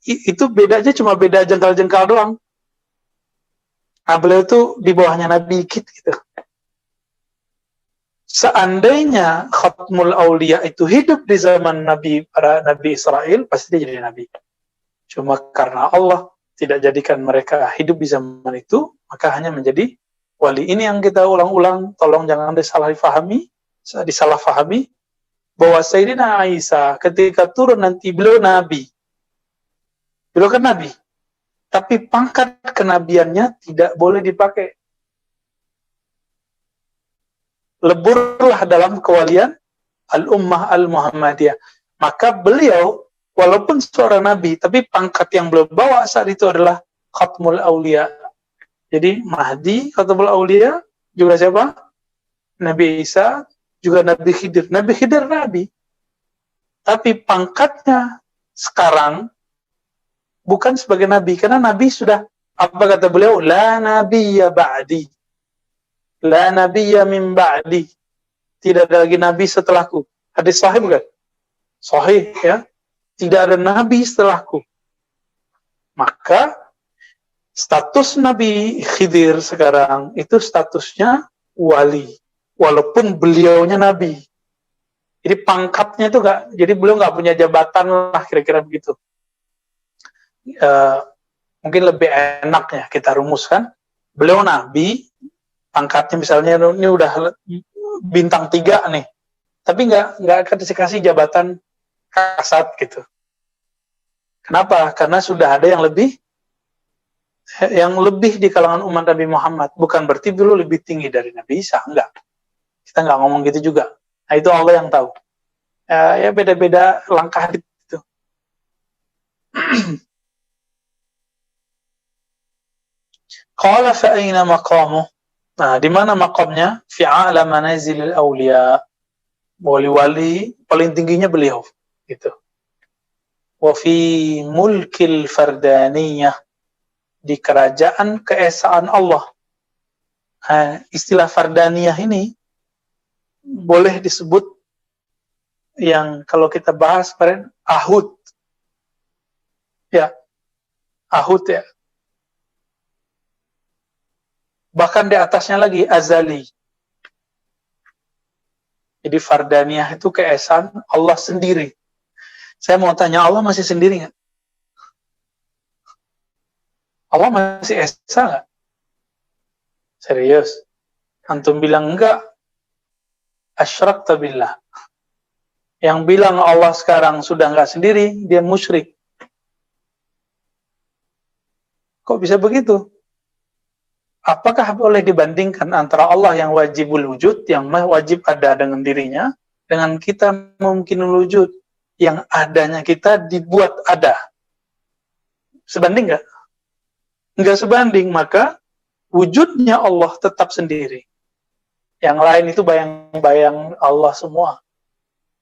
Itu bedanya cuma beda jengkal-jengkal doang. Beliau itu di bawahnya Nabi dikit gitu. Seandainya Khatmul Aulia itu hidup di zaman para Nabi Israel, pasti dia jadi Nabi. Cuma karena Allah tidak jadikan mereka hidup di zaman itu, maka hanya menjadi wali. Ini yang kita ulang-ulang, tolong jangan disalahfahami, bahwa Sayyidina Isa ketika turun nanti beliau Nabi. Beliau kan Nabi. Tapi pangkat kenabiannya tidak boleh dipakai. Leburlah dalam kewalian al-ummah al-Muhammadiyah. Maka beliau, walaupun seorang Nabi, tapi pangkat yang beliau bawa saat itu adalah Khatmul Aulia. Jadi Mahdi, Khatmul Aulia, juga siapa? Nabi Isa, juga Nabi Khidir. Nabi Khidir Nabi. Tapi pangkatnya sekarang bukan sebagai Nabi. Karena Nabi sudah, apa kata beliau? La nabiyya ba'di. La nabiyya min ba'di. Tidak ada lagi Nabi setelahku. Hadis sahih bukan? Sahih, ya. Tidak ada Nabi setelahku. Maka status Nabi Khidir sekarang itu statusnya wali, walaupun beliaunya Nabi. Jadi pangkatnya itu jadi beliau nggak punya jabatan lah, kira-kira begitu. Mungkin lebih enak ya kita rumuskan. Beliau Nabi, pangkatnya misalnya ini udah bintang 3 nih, tapi nggak akan dikasih jabatan kasat gitu. Kenapa? Karena sudah ada yang lebih di kalangan umat Nabi Muhammad. Bukan berarti dulu lebih tinggi dari Nabi Isa, enggak. Kita nggak ngomong gitu juga. Nah, itu Allah yang tahu. Ya beda-beda langkah itu. Qala fa aina maqamuh? Nah, di mana maqamnya? Fi a'la manazilil awliya. Wali-wali paling tingginya beliau, gitu. Wa fi mulkil fardaniyah, di kerajaan keesaan Allah. Istilah fardaniyah ini boleh disebut yang kalau kita bahas kemarin ahud. Ya, ahud ya. Bahkan di atasnya lagi azali. Jadi fardaniyah itu keesaan Allah sendiri. Saya mau tanya, Allah masih sendiri nggak? Allah masih esa nggak? Serius? Antum bilang enggak, asyrakta billah. Yang bilang Allah sekarang sudah nggak sendiri, dia musyrik. Kok bisa begitu? Apakah boleh dibandingkan antara Allah yang wajibul wujud, yang wajib ada dengan dirinya, dengan kita mungkinul wujud, yang adanya kita dibuat ada? Sebanding nggak? Nggak sebanding, maka wujudnya Allah tetap sendiri. Yang lain itu bayang-bayang Allah semua.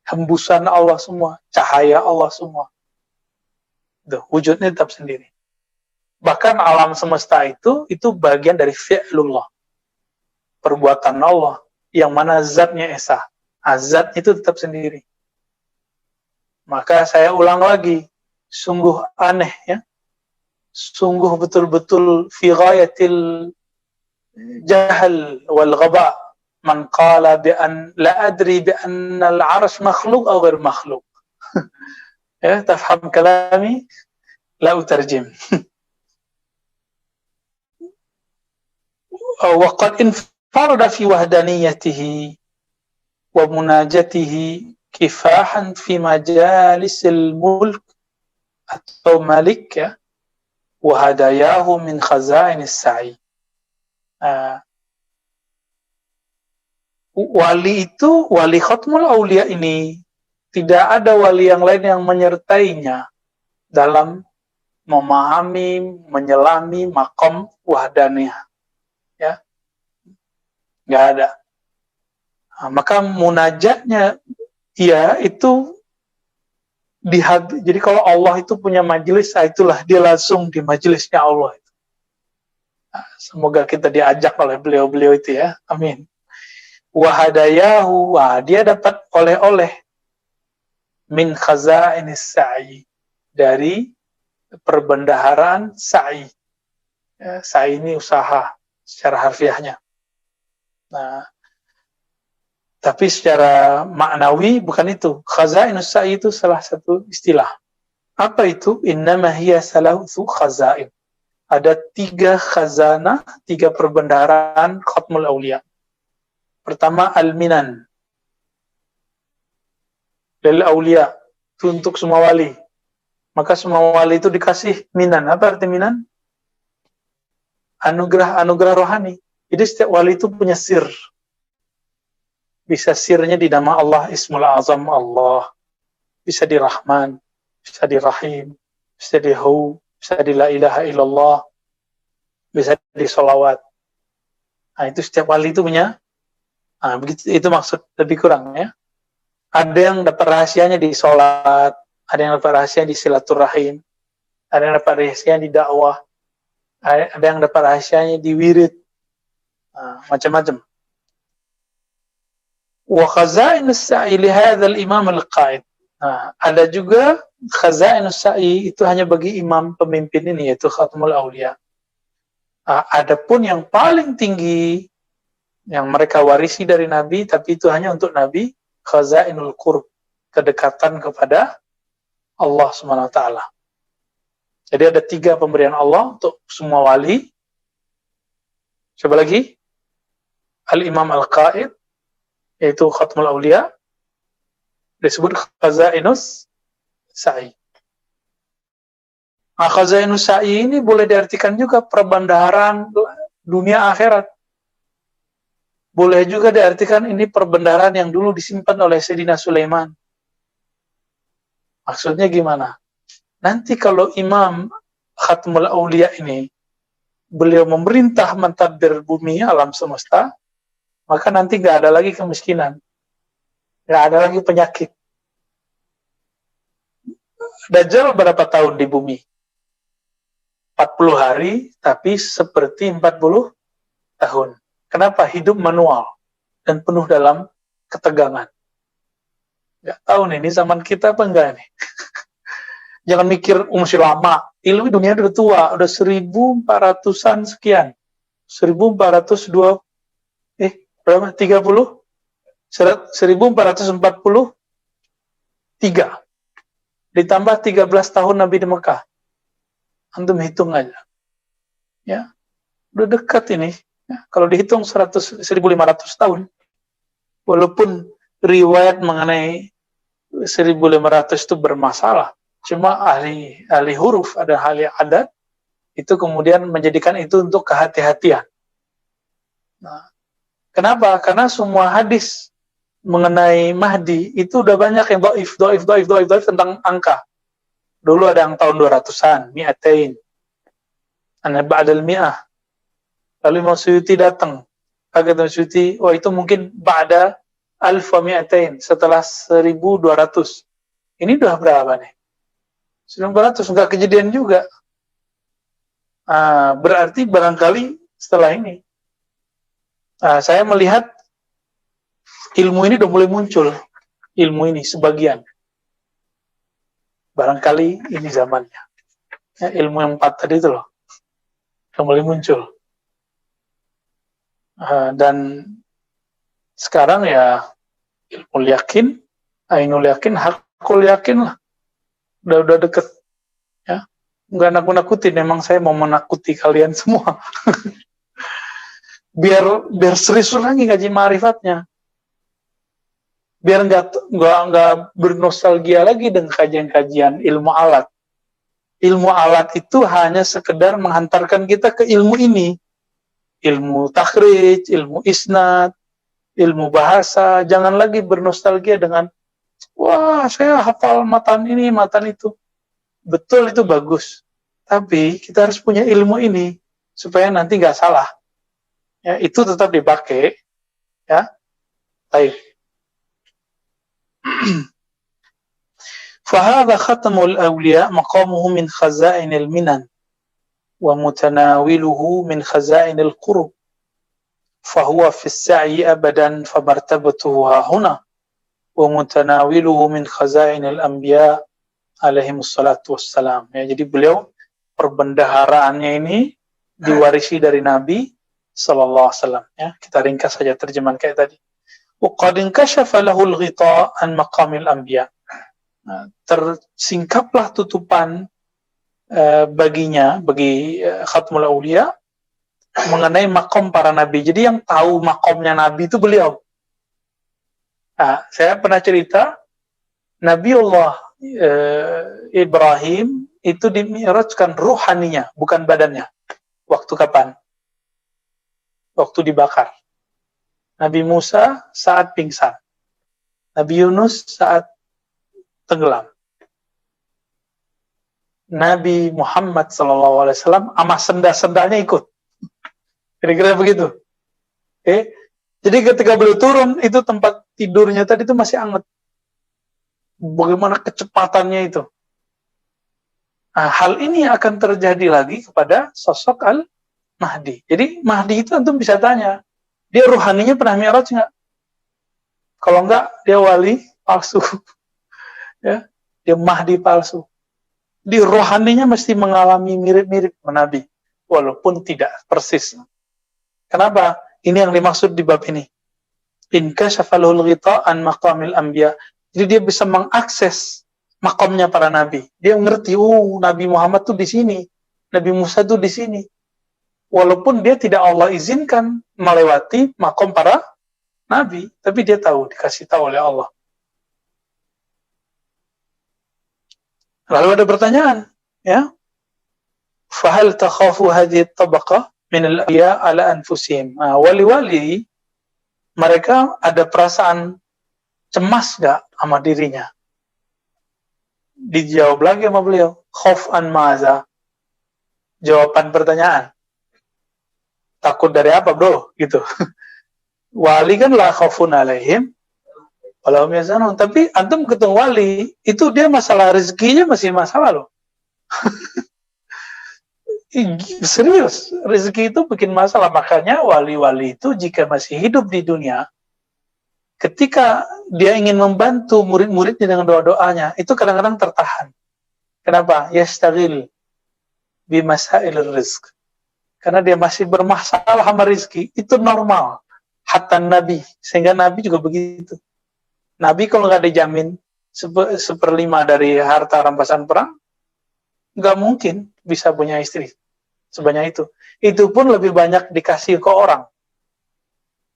Hembusan Allah semua. Cahaya Allah semua. Tuh, wujudnya tetap sendiri. Bahkan alam semesta itu bagian dari fi'lullah. Perbuatan Allah. Yang mana zatnya esa. Zat itu tetap sendiri. Maka saya ulang lagi. Sungguh aneh ya. Sungguh betul-betul fi ghayatil jahal wal ghaba man qala bi an la adri bi anna al arsh makhluq aw ghair makhluq. Ya, tafham kalami? La utarjim. Wa qad infarada fi wahdaniyatihi wa munajatihi kifahan fi majalisil mulk atau malik ya. Wahadayahu min khazainis sa'i. Wali itu, wali Khatmul Aulia ini, tidak ada wali yang lain yang menyertainya dalam memahami, menyelami makom wahdaniyah. Ya, nggak ada. Maka munajatnya, ya itu jadi kalau Allah itu punya majelis, itulah dia langsung di majelisnya Allah. Semoga kita diajak oleh beliau-beliau itu ya. Amin. Wahadayahu, dia dapat oleh-oleh min khazainis sa'i, dari perbendaharaan sa'i. Ya, sa'i ini usaha secara harfiahnya. Nah, Tapi secara maknawi bukan itu. Khazainus sa'i itu salah satu istilah. Apa itu? Innama hiya salatu khazain. Ada 3 khazanah, 3 perbendaharaan Khatmul Aulia. Pertama, Al-Minan. Lil Aulia. Itu untuk semua wali. Maka semua wali itu dikasih minan. Apa arti minan? Anugerah rohani. Jadi setiap wali itu punya sir. Bisa sirnya di nama Allah, Ismul Azam Allah. Bisa di Rahman, bisa di Rahim, bisa di Hu, bisa di La ilaha illallah, bisa di Sholawat. Nah, itu setiap wali itu punya. Nah, begitu, itu maksud lebih kurang ya. Ada yang dapat rahasianya di sholat, ada yang dapat rahasia di silaturahim, ada yang dapat rahasianya di dakwah, ada yang dapat rahasianya di wirid, macam-macam. Wa khazainus sa'i li hadzal imam al-qa'id. Ada juga khazainus sa'i itu hanya bagi imam pemimpin ini, yaitu Khatmul Aulia. Adapun yang paling tinggi yang mereka warisi dari Nabi, tapi itu hanya untuk Nabi, khazainul qurb, kedekatan kepada Allah Subhanahu wa taala. Jadi ada 3 pemberian Allah untuk semua wali. Coba lagi. Al-Imam Al-Qaid, yaitu Khatmul Aulia, disebut khazainus sa'i. Khazainus sa'i ini boleh diartikan juga perbendaharaan dunia akhirat. Boleh juga diartikan ini perbendaharaan yang dulu disimpan oleh Sayyidina Sulaiman. Maksudnya gimana? Nanti kalau Imam Khatmul Aulia ini, beliau memerintah mentadbir bumi alam semesta, maka nanti nggak ada lagi kemiskinan, nggak ada lagi penyakit. Dajjal berapa tahun di bumi? 40 hari, tapi seperti 40 tahun. Kenapa? Hidup manual dan penuh dalam ketegangan. Nggak tahu nih, ini zaman kita apa enggak nih? Jangan mikir masih lama. Ilmu dunia udah tua, udah 1400-an sekian. 1402 berapa? 30? 1443. Ditambah 13 tahun Nabi di Mekah. Antum hitung aja. Ya. Udah dekat ini. Ya. Kalau dihitung 1500 tahun. Walaupun riwayat mengenai 1500 itu bermasalah. Cuma ahli huruf, ada ahli adat, itu kemudian menjadikan itu untuk kehati-hatian. Nah, kenapa? Karena semua hadis mengenai Mahdi itu udah banyak yang dhaif tentang angka. Dulu ada yang tahun 200-an, mi'atain. Ana ba'dal mi'ah. Lalu Imam Suyuti datang. Kata Imam Suyuti, itu mungkin ba'da alfa mi'atain, setelah 1200. Ini udah berapa nih? 1900, enggak kejadian juga. Berarti barangkali setelah ini. Saya melihat ilmu ini udah mulai muncul. Ilmu ini sebagian. Barangkali ini zamannya. Ya, ilmu yang 4 tadi itu loh. Udah mulai muncul. Dan sekarang ya ilmu yakin, ainul yakin, hakul yakin lah. Udah deket. Ya. Nggak nakut-nakutin, memang saya mau menakuti kalian semua. biar serius lagi ngaji ma'rifatnya. Biar nggak bernostalgia lagi dengan kajian-kajian ilmu alat. Ilmu alat itu hanya sekedar menghantarkan kita ke ilmu ini. Ilmu takhrij, ilmu isnad, ilmu bahasa. Jangan lagi bernostalgia dengan, wah saya hafal matan ini, matan itu. Betul, itu bagus. Tapi kita harus punya ilmu ini supaya nanti nggak salah. Ya, itu tetap dipakai. Ya, baik. فهذا ختم الأولياء مقامه من خزائن المنن ومتناوله من خزائن القرب فهو في السعي أبدا فمرتبته هنا ومتناوله من خزائن الأنبياء عليهم الصلاة والسلام. Ya, jadi beliau perbendaharaannya ini diwarisi dari Nabi Sallallahu Alaihi Wasallam. Ya, kita ringkas saja terjemahan kayak tadi. وَقَدْ انْكَشَفَ لَهُ الْغِطَاءُ عَنْ مَقَامِ الْأَنْبِيَاءِ. Tersingkaplah tutupan baginya, bagi Khatmul Aulia, mengenai makom para nabi. Jadi yang tahu makomnya nabi itu beliau. Nah, saya pernah cerita, Nabiullah Ibrahim itu dimi'rajkan ruhaninya, bukan badannya. Waktu kapan? Waktu dibakar. Nabi Musa saat pingsan. Nabi Yunus saat tenggelam. Nabi Muhammad SAW sama senda-sendanya ikut. Kira-kira begitu. Jadi ketika beliau turun, itu tempat tidurnya tadi itu masih hangat. Bagaimana kecepatannya itu. Nah, hal ini akan terjadi lagi kepada sosok Al-Mahdi. Jadi Mahdi itu antum bisa tanya, dia ruhaninya pernah mi'raj nggak? Kalau enggak, dia wali palsu. Ya, dia Mahdi palsu. Di rohaninya mesti mengalami mirip-mirip Nabi, walaupun tidak persis. Kenapa? Ini yang dimaksud di bab ini. Inkashafalul ghita an maqamil anbiya. Jadi dia bisa mengakses makamnya para nabi. Dia ngerti, Nabi Muhammad tuh di sini, Nabi Musa tuh di sini. Walaupun dia tidak Allah izinkan melewati makam para nabi, tapi dia tahu, dikasih tahu oleh Allah. Lalu ada pertanyaan, ya. Fahal takhafu hadhihi at-tabaqah min al-awliya ala anfusihim. Wali-wali mereka ada perasaan cemas enggak sama dirinya? Dijawab lagi sama beliau, khauf an maza. Jawaban pertanyaan. Takut dari apa, bro? Gitu. Wali kan la khaufun alaihim wala hum yahzanun. Tapi antum ketemu wali, itu dia masalah rezekinya masih masalah loh. Serius, rezeki itu bikin masalah. Makanya wali-wali itu jika masih hidup di dunia, ketika dia ingin membantu murid-muridnya dengan doa-doanya, itu kadang-kadang tertahan. Kenapa? Yastaghil bimasailir rizq. Karena dia masih bermasalah sama rezeki, itu normal. Hatta Nabi, sehingga Nabi juga begitu. Nabi kalau nggak dijamin 1/5 dari harta rampasan perang, nggak mungkin bisa punya istri sebanyak itu. Itu pun lebih banyak dikasih ke orang.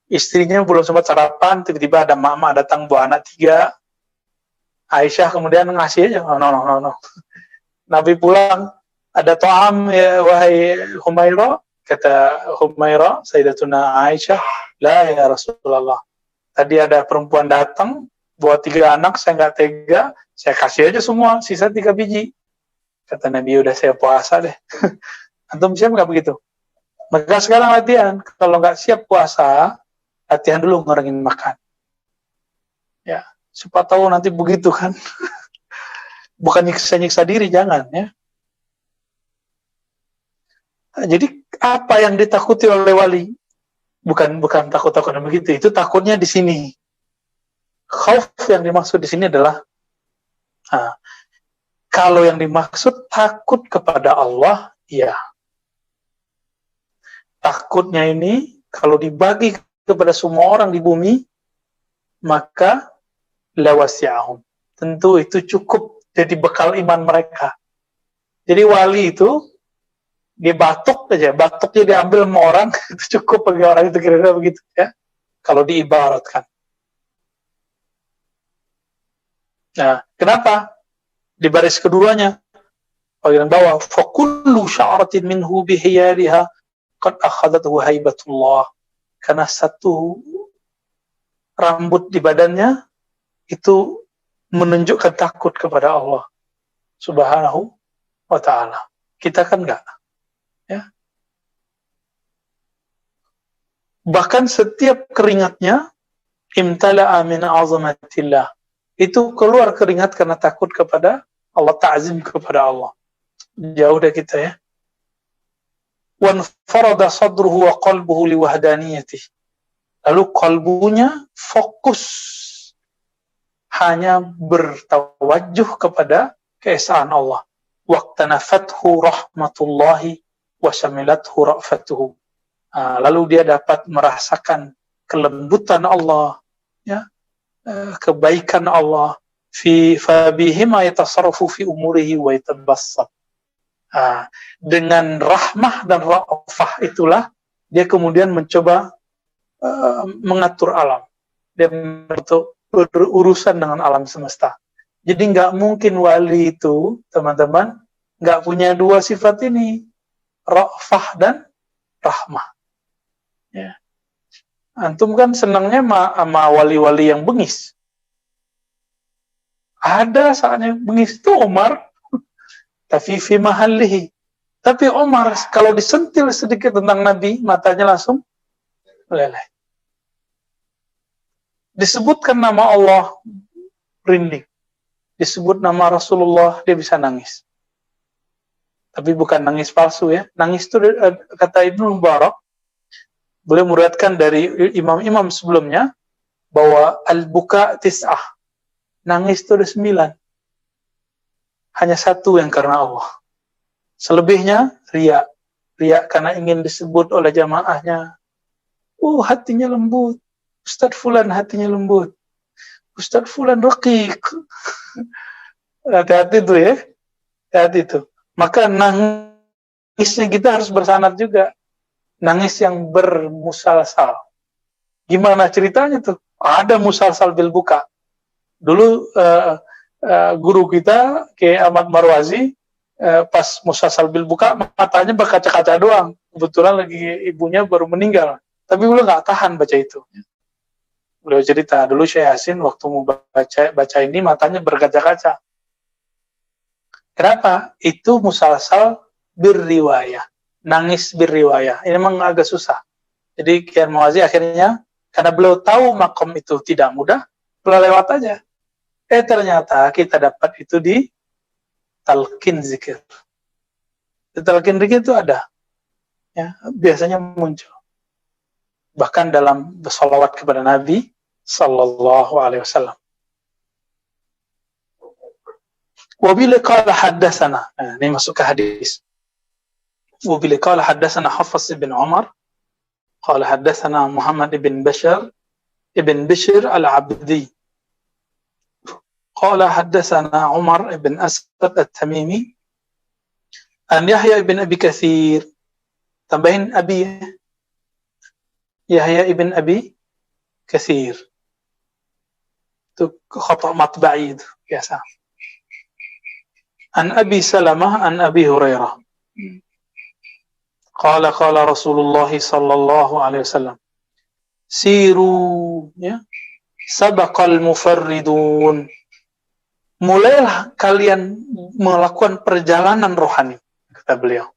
Istrinya belum sempat sarapan, tiba-tiba ada mama datang bawa anak 3. Aisyah kemudian ngasih aja, no. Nabi pulang, ada ta'am, ya, wahai Humairah, kata Humairah, Sayyidatuna Aisyah, la ya Rasulullah. Tadi ada perempuan datang, bawa 3 anak, saya nggak tega, saya kasih aja semua, sisa 3 biji. Kata Nabi, udah saya puasa deh. Antum siap nggak begitu? Maka sekarang latihan, kalau nggak siap puasa, latihan dulu ngurangin makan. Ya, supaya tahu nanti begitu kan. Bukan nyiksa-nyiksa diri, jangan ya. Jadi apa yang ditakuti oleh wali? Bukan takut-takut begitu. Itu takutnya di sini. Khauf yang dimaksud di sini adalah kalau yang dimaksud takut kepada Allah, ya. Takutnya ini kalau dibagi kepada semua orang di bumi, maka lawasi'ahum. Tentu itu cukup jadi bekal iman mereka. Jadi wali itu dia batuk aja, batuknya diambil sama orang, itu cukup bagi orang itu, kira-kira begitu ya. Kalau diibaratkan. Nah, kenapa? Di baris keduanya, bagian bawah, fakullu sya'ratin minhu bihiyariha qad akhadathu haibatullah. Karena satu rambut di badannya itu menunjukkan takut kepada Allah Subhanahu wa ta'ala. Kita kan enggak. Ya. Bahkan setiap keringatnya imtala'a min azamatillah. Itu keluar keringat karena takut kepada Allah, ta'zim kepada Allah. Jauh dari kita ya. Wanfarada sadruhu wa qalbuhu liwahdaniyatih. Lalu kalbunya fokus hanya bertawajjuh kepada keesaan Allah. Waqtanafathu rahmatullahi wa syamilathu ra'fatuhu. Lalu dia dapat merasakan kelembutan Allah, ya, kebaikan Allah, fi fabihima yatasarrafu fi umurihi wa yatabassat. Dengan rahmah dan ra'afah itulah dia kemudian mencoba mengatur alam. Dia berurusan dengan alam semesta. Jadi nggak mungkin wali itu, teman-teman, nggak punya dua sifat ini, ra'afah dan rahmah. Ya. Antum kan senangnya sama wali-wali yang bengis. Ada saatnya bengis itu Umar, tapi fi mahallihi. Tapi Umar kalau disentil sedikit tentang Nabi, matanya langsung meleleh. Disebutkan nama Allah, merinding. Disebut nama Rasulullah, dia bisa nangis. Tapi bukan nangis palsu ya. Nangis itu kata Ibnu Mubarak, beliau meriwayatkan dari imam-imam sebelumnya bahwa al-buka tis'ah. Nangis itu ada 9. Hanya 1 yang karena Allah. Selebihnya riya. Riya karena ingin disebut oleh jamaahnya. Hatinya lembut. Ustadz Fulan hatinya lembut. Ustadz Fulan raqiq. Hati-hati tuh ya. Hati-hati tuh. Maka nangisnya kita harus bersanad juga. Nangis yang bermusalsal. Gimana ceritanya tuh? Ada musalsal bil buka. Dulu guru kita, Kiai Ahmad Marwazi, pas musalsal bil buka, matanya berkaca-kaca doang. Kebetulan lagi ibunya baru meninggal. Tapi beliau nggak tahan baca itu. Beliau cerita, dulu Syekh Yasin waktu mau baca ini matanya berkaca-kaca. Kenapa? Itu musalsal birriwayah. Nangis birriwayah. Ini memang agak susah. Jadi Kiai Marwazi akhirnya, karena beliau tahu makom itu tidak mudah, beliau lewat aja. Ternyata kita dapat itu di talqin zikir. Di talqin zikir itu ada. Ya, biasanya muncul. Bahkan dalam bersolawat kepada Nabi sallallahu alaihi wasallam. Wabila qala haddatsana. Ini masuk ke hadis. Wabila qala haddatsana Hafs bin Umar, qala haddatsana Muhammad ibn Bishr al-Abdi. Qala haddatsana Umar ibn Asad at-Tamimi an Yahya ibn Abi Katsir. Tambahin Abi, Yahya ibn Abi Katsir. Itu khata' matba'i itu biasa. An Abi Salamah an Abi Hurairah. Qala Rasulullah sallallahu alaihi wasallam. Siru, ya. Sabaqal mufarridun. Mulailah kalian melakukan perjalanan rohani, kata beliau.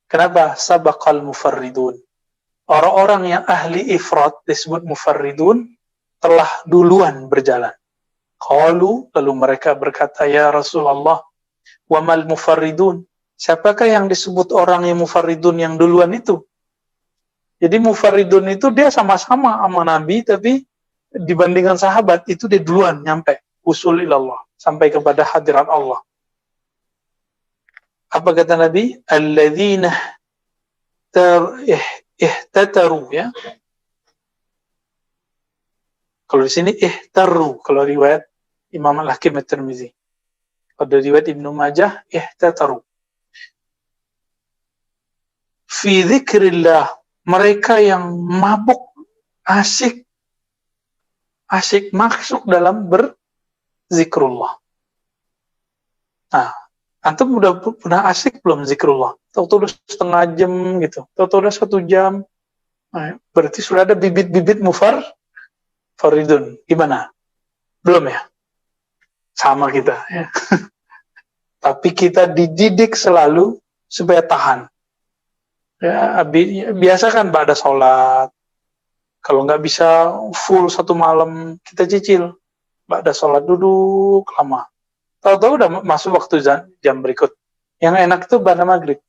Kenapa? Sabaqal mufarridun. Orang-orang yang ahli ifrat disebut mufarridun telah duluan berjalan. Qalu, lalu mereka berkata, ya Rasulullah, wamal mufarridun. Siapakah yang disebut orang yang mufarridun yang duluan itu? Jadi mufarridun itu dia sama-sama sama Nabi, tapi dibandingkan sahabat itu dia duluan nyampe. Usul ilallah, sampai kepada hadirat Allah. Apa kata Nabi? Alladzina ihtataru, ya. Kalau di sini ihtaru, kalau riwayat Imam Al-Hakim At-Tirmizi. Pada riwayat Ibnu Majah ihtataru. Fi dzikrillah, mereka yang mabuk, asik masuk dalam berzikrullah. Nah, antum udah pernah asik belum zikrullah? Tahu-tahu udah setengah jam gitu, tahu-tahu udah 1 jam. Nah, berarti sudah ada bibit-bibit mufarridun. Gimana? Belum ya? Sama kita ya. Tapi kita dididik selalu supaya tahan. Ya, biasa kan ba'da sholat. Kalau nggak bisa full 1 malam, kita cicil. Ba'da sholat duduk lama. Tahu-tahu udah masuk waktu jam berikut. Yang enak itu ba'da maghrib.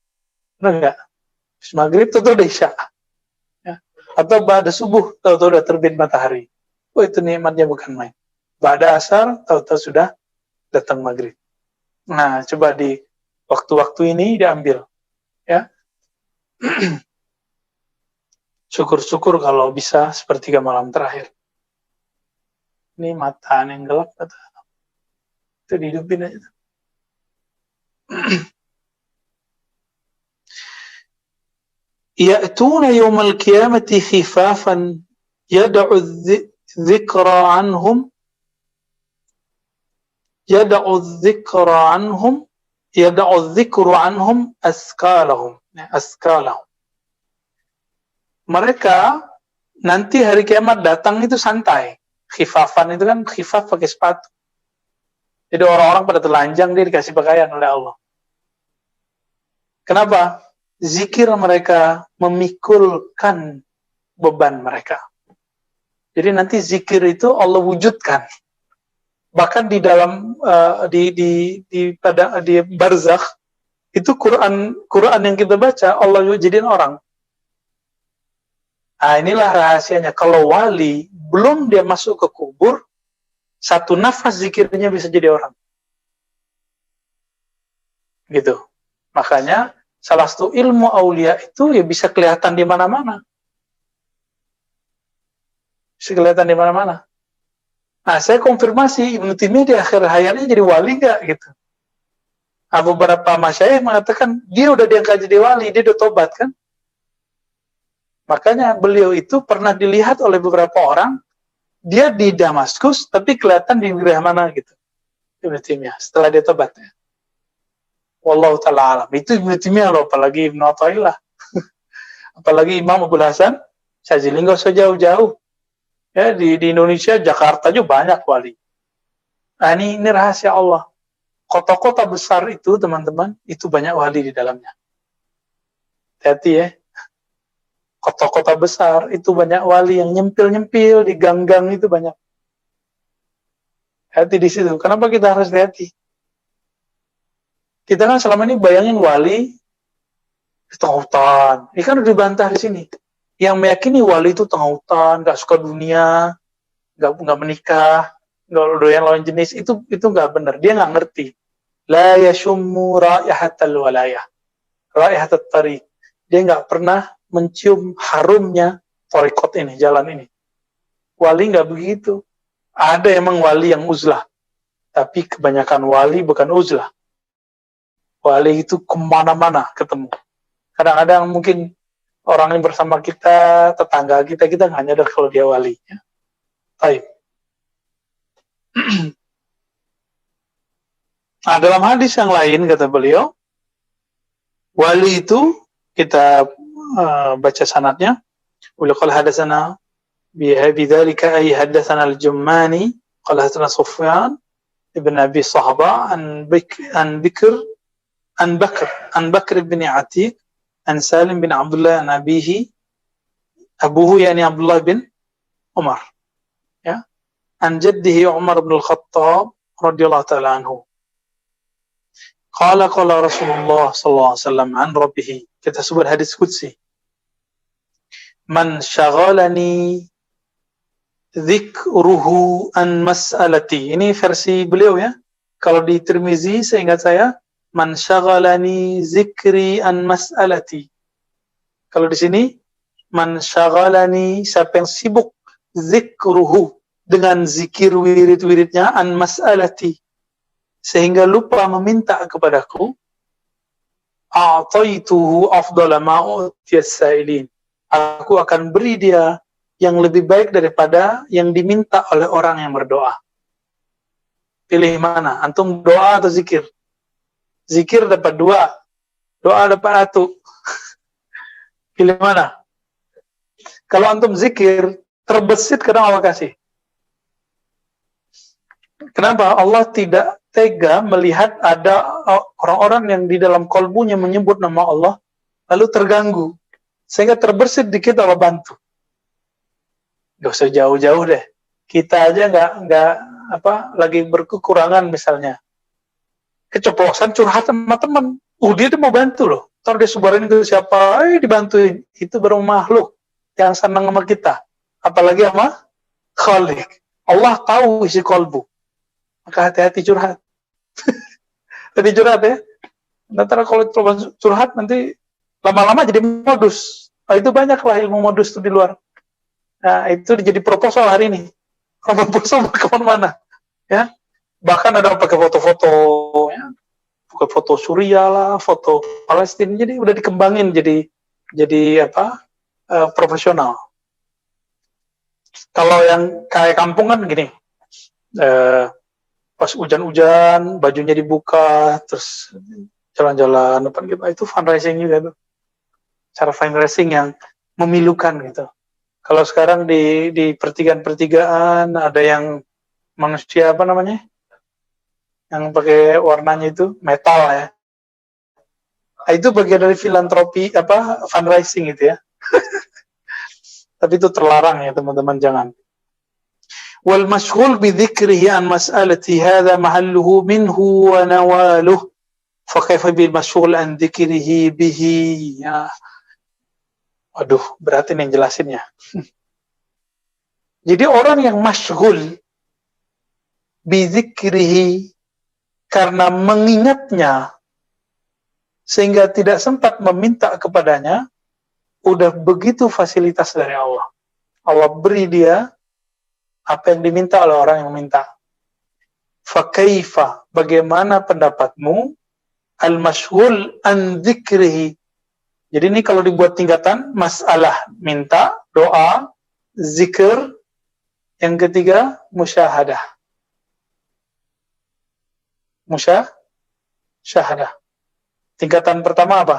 Benar nggak? Habis maghrib tahu-tahu udah isya. Ya. Atau ba'da subuh, tahu-tahu udah terbit matahari. Itu nikmatnya bukan main. Ba'da asar, tahu-tahu sudah datang maghrib. Nah, coba di waktu-waktu ini diambil. Ya. Syukur-syukur kalau bisa sepertiga malam terakhir. Ini mata yang gelap kata. Itu dihidupin aja. Ya'tuna yawmal qiyamati khifafan yad'u dzikra anhum dzikru anhum asqalahum. Mereka nanti hari kiamat datang itu santai. Khifafan itu kan khifaf pakai sepatu. Jadi orang-orang pada telanjang, dia dikasih pakaian oleh Allah. Kenapa? Zikir mereka memikulkan beban mereka. Jadi nanti zikir itu Allah wujudkan. Bahkan di dalam di barzakh itu Quran yang kita baca Allah jadiin orang. Nah, inilah rahasianya. Kalau wali belum dia masuk ke kubur, satu nafas zikirnya bisa jadi orang. Gitu. Makanya salah satu ilmu aulia itu ya bisa kelihatan di mana-mana. Bisa kelihatan di mana-mana. Nah, saya konfirmasi Ibnu Taimiyah di akhir hayatnya jadi wali nggak gitu. Nah, beberapa masyayikh mengatakan dia udah diangkat jadi wali, dia udah tobat kan. Makanya beliau itu pernah dilihat oleh beberapa orang, dia di Damaskus tapi kelihatan di wilayah mana gitu. Ibnu Taimiyah setelah dia tobat ya. Wallahu ta'ala alam. Itu Ibnu Taimiyah loh, apalagi Ibnu Athaillah. Apalagi Imam Abdul Hasan Syadzili, nggak usah jauh-jauh. Ya, di Indonesia, Jakarta juga banyak wali. Nah, ini rahasia Allah. Kota-kota besar itu, teman-teman, itu banyak wali di dalamnya. Hati-hati ya. Kota-kota besar itu banyak wali yang nyempil-nyempil di gang-gang itu banyak. Hati di situ. Kenapa kita harus hati-hati? Kita kan selama ini bayangin wali di tengah hutan. Ini kan udah dibantah di sini. Yang meyakini wali itu tengah hutan, nggak suka dunia, nggak menikah, nggak doyan lawan jenis, itu nggak benar. Dia nggak ngerti. La yashummu raihatal walayah, raihatat tariq. Dia nggak pernah mencium harumnya thariqat ini, jalan ini. Wali nggak begitu. Ada emang wali yang uzlah, tapi kebanyakan wali bukan uzlah. Wali itu kemana-mana ketemu. Kadang-kadang mungkin orang yang bersama kita, tetangga kita nggak nyadar kalau dia wali. Ya. Baik. Nah, dalam hadis yang lain kata beliau, wali itu kita baca sanadnya. Beliau qala hadatsana bidzalika ay hadatsana al-Jummani qala hadatsana Sufyan ibn Abi Sahba an Bakr bin Atiq an Salim bin Abdullah an abuhu yani Abdullah bin Umar, ya, an jaddihi Umar bin Al-Khattab radhiyallahu ta'ala anhu. Qala Rasulullah sallallahu alaihi wasallam an rabbih. Kita sebut hadis qudsi. Man syaghalani dzikruhu an mas'alati. Ini versi beliau ya. Kalau di Tirmizi seingat saya, man syaghalani zikri an mas'alati. Kalau di sini, man syaghalani, siapa yang sibuk zikruhu, dengan zikir wirid-wiridnya, an mas'alati, sehingga lupa meminta kepadaku, a'taituhu afdala ma utiyas sa'ilin. Aku akan beri dia yang lebih baik daripada yang diminta oleh orang yang berdoa. Pilih mana? Antum doa atau zikir? Zikir dapat 2, doa dapat 1. Pilih mana? Kalau antum zikir, terbesit kadang Allah kasih. Kenapa? Allah tidak tega melihat ada orang-orang yang di dalam kolbunya menyebut nama Allah, lalu terganggu. Sehingga terbesit dikit Allah bantu. Gak usah jauh-jauh deh. Kita aja nggak lagi berkekurangan misalnya. Keceplosan curhat sama teman. Dia tuh mau bantu loh. Ntar dia sebarin ke siapa, dibantuin. Itu baru makhluk yang senang sama kita. Apalagi sama Khalik. Allah tahu isi kolbu. Maka hati-hati curhat. Hati curhat ya. Nanti kalau curhat nanti lama-lama jadi modus. Nah, itu banyaklah ilmu modus itu di luar. Nah, itu jadi proposal hari ini. Orang berpuasa mau kemana-mana, ya. Bahkan ada pakai foto-foto, ya, bukan foto Suriah lah, foto Palestina, jadi udah dikembangin jadi apa, profesional. Kalau yang kayak kampung kan gini, pas hujan-hujan bajunya dibuka terus jalan-jalan depan gitu, itu fundraising juga tuh, cara fundraising yang memilukan gitu. Kalau sekarang di pertigaan ada yang manusia apa namanya, yang pakai warnanya itu metal ya. Nah, itu bagian dari filantropi apa fundraising gitu ya. Tapi itu terlarang ya teman-teman, jangan. Wal mashghul bi dzikrihi an mas'alati hadha mahalluhu minhu wa nawaluh. Fa kaifa bil mashghul an dzikrihi bihi. Ya. Waduh, berat ini yang jelasinnya. Jadi orang yang mashghul bi dzikrihi, karena mengingatnya sehingga tidak sempat meminta kepadanya, udah begitu fasilitas dari Allah. Allah beri dia apa yang diminta oleh orang yang minta. Fakaifa, bagaimana pendapatmu al-mashghul an dzikrihi. Jadi ini kalau dibuat tingkatan, masalah minta, doa, zikir, yang ketiga musyahadah. Musyahadah. Tingkatan pertama apa?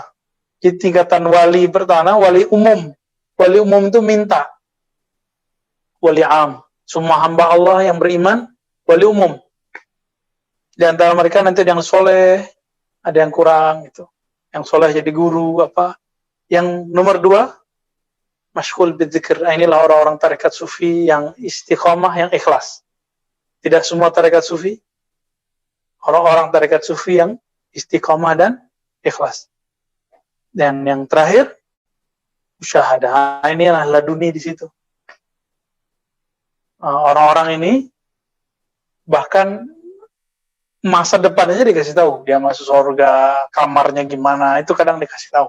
Jadi tingkatan wali pertama, wali umum. Wali umum itu minta. Wali am. Semua hamba Allah yang beriman, wali umum. Di antara mereka nanti ada yang soleh, ada yang kurang gitu. Yang soleh jadi guru apa. Yang nomor 2, mashghul bidzikir. Inilah orang-orang tarekat sufi yang istiqomah, yang ikhlas. Tidak semua tarekat sufi. Orang-orang tarekat sufi yang istiqomah dan ikhlas. Dan yang terakhir, musyahadah. Inilah laduni di situ. Orang-orang ini bahkan masa depannya dikasih tahu, dia masuk surga, kamarnya gimana, itu kadang dikasih tahu,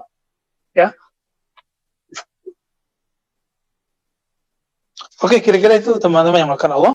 ya. Oke, kira-kira itu teman-teman yang melakukan Allah.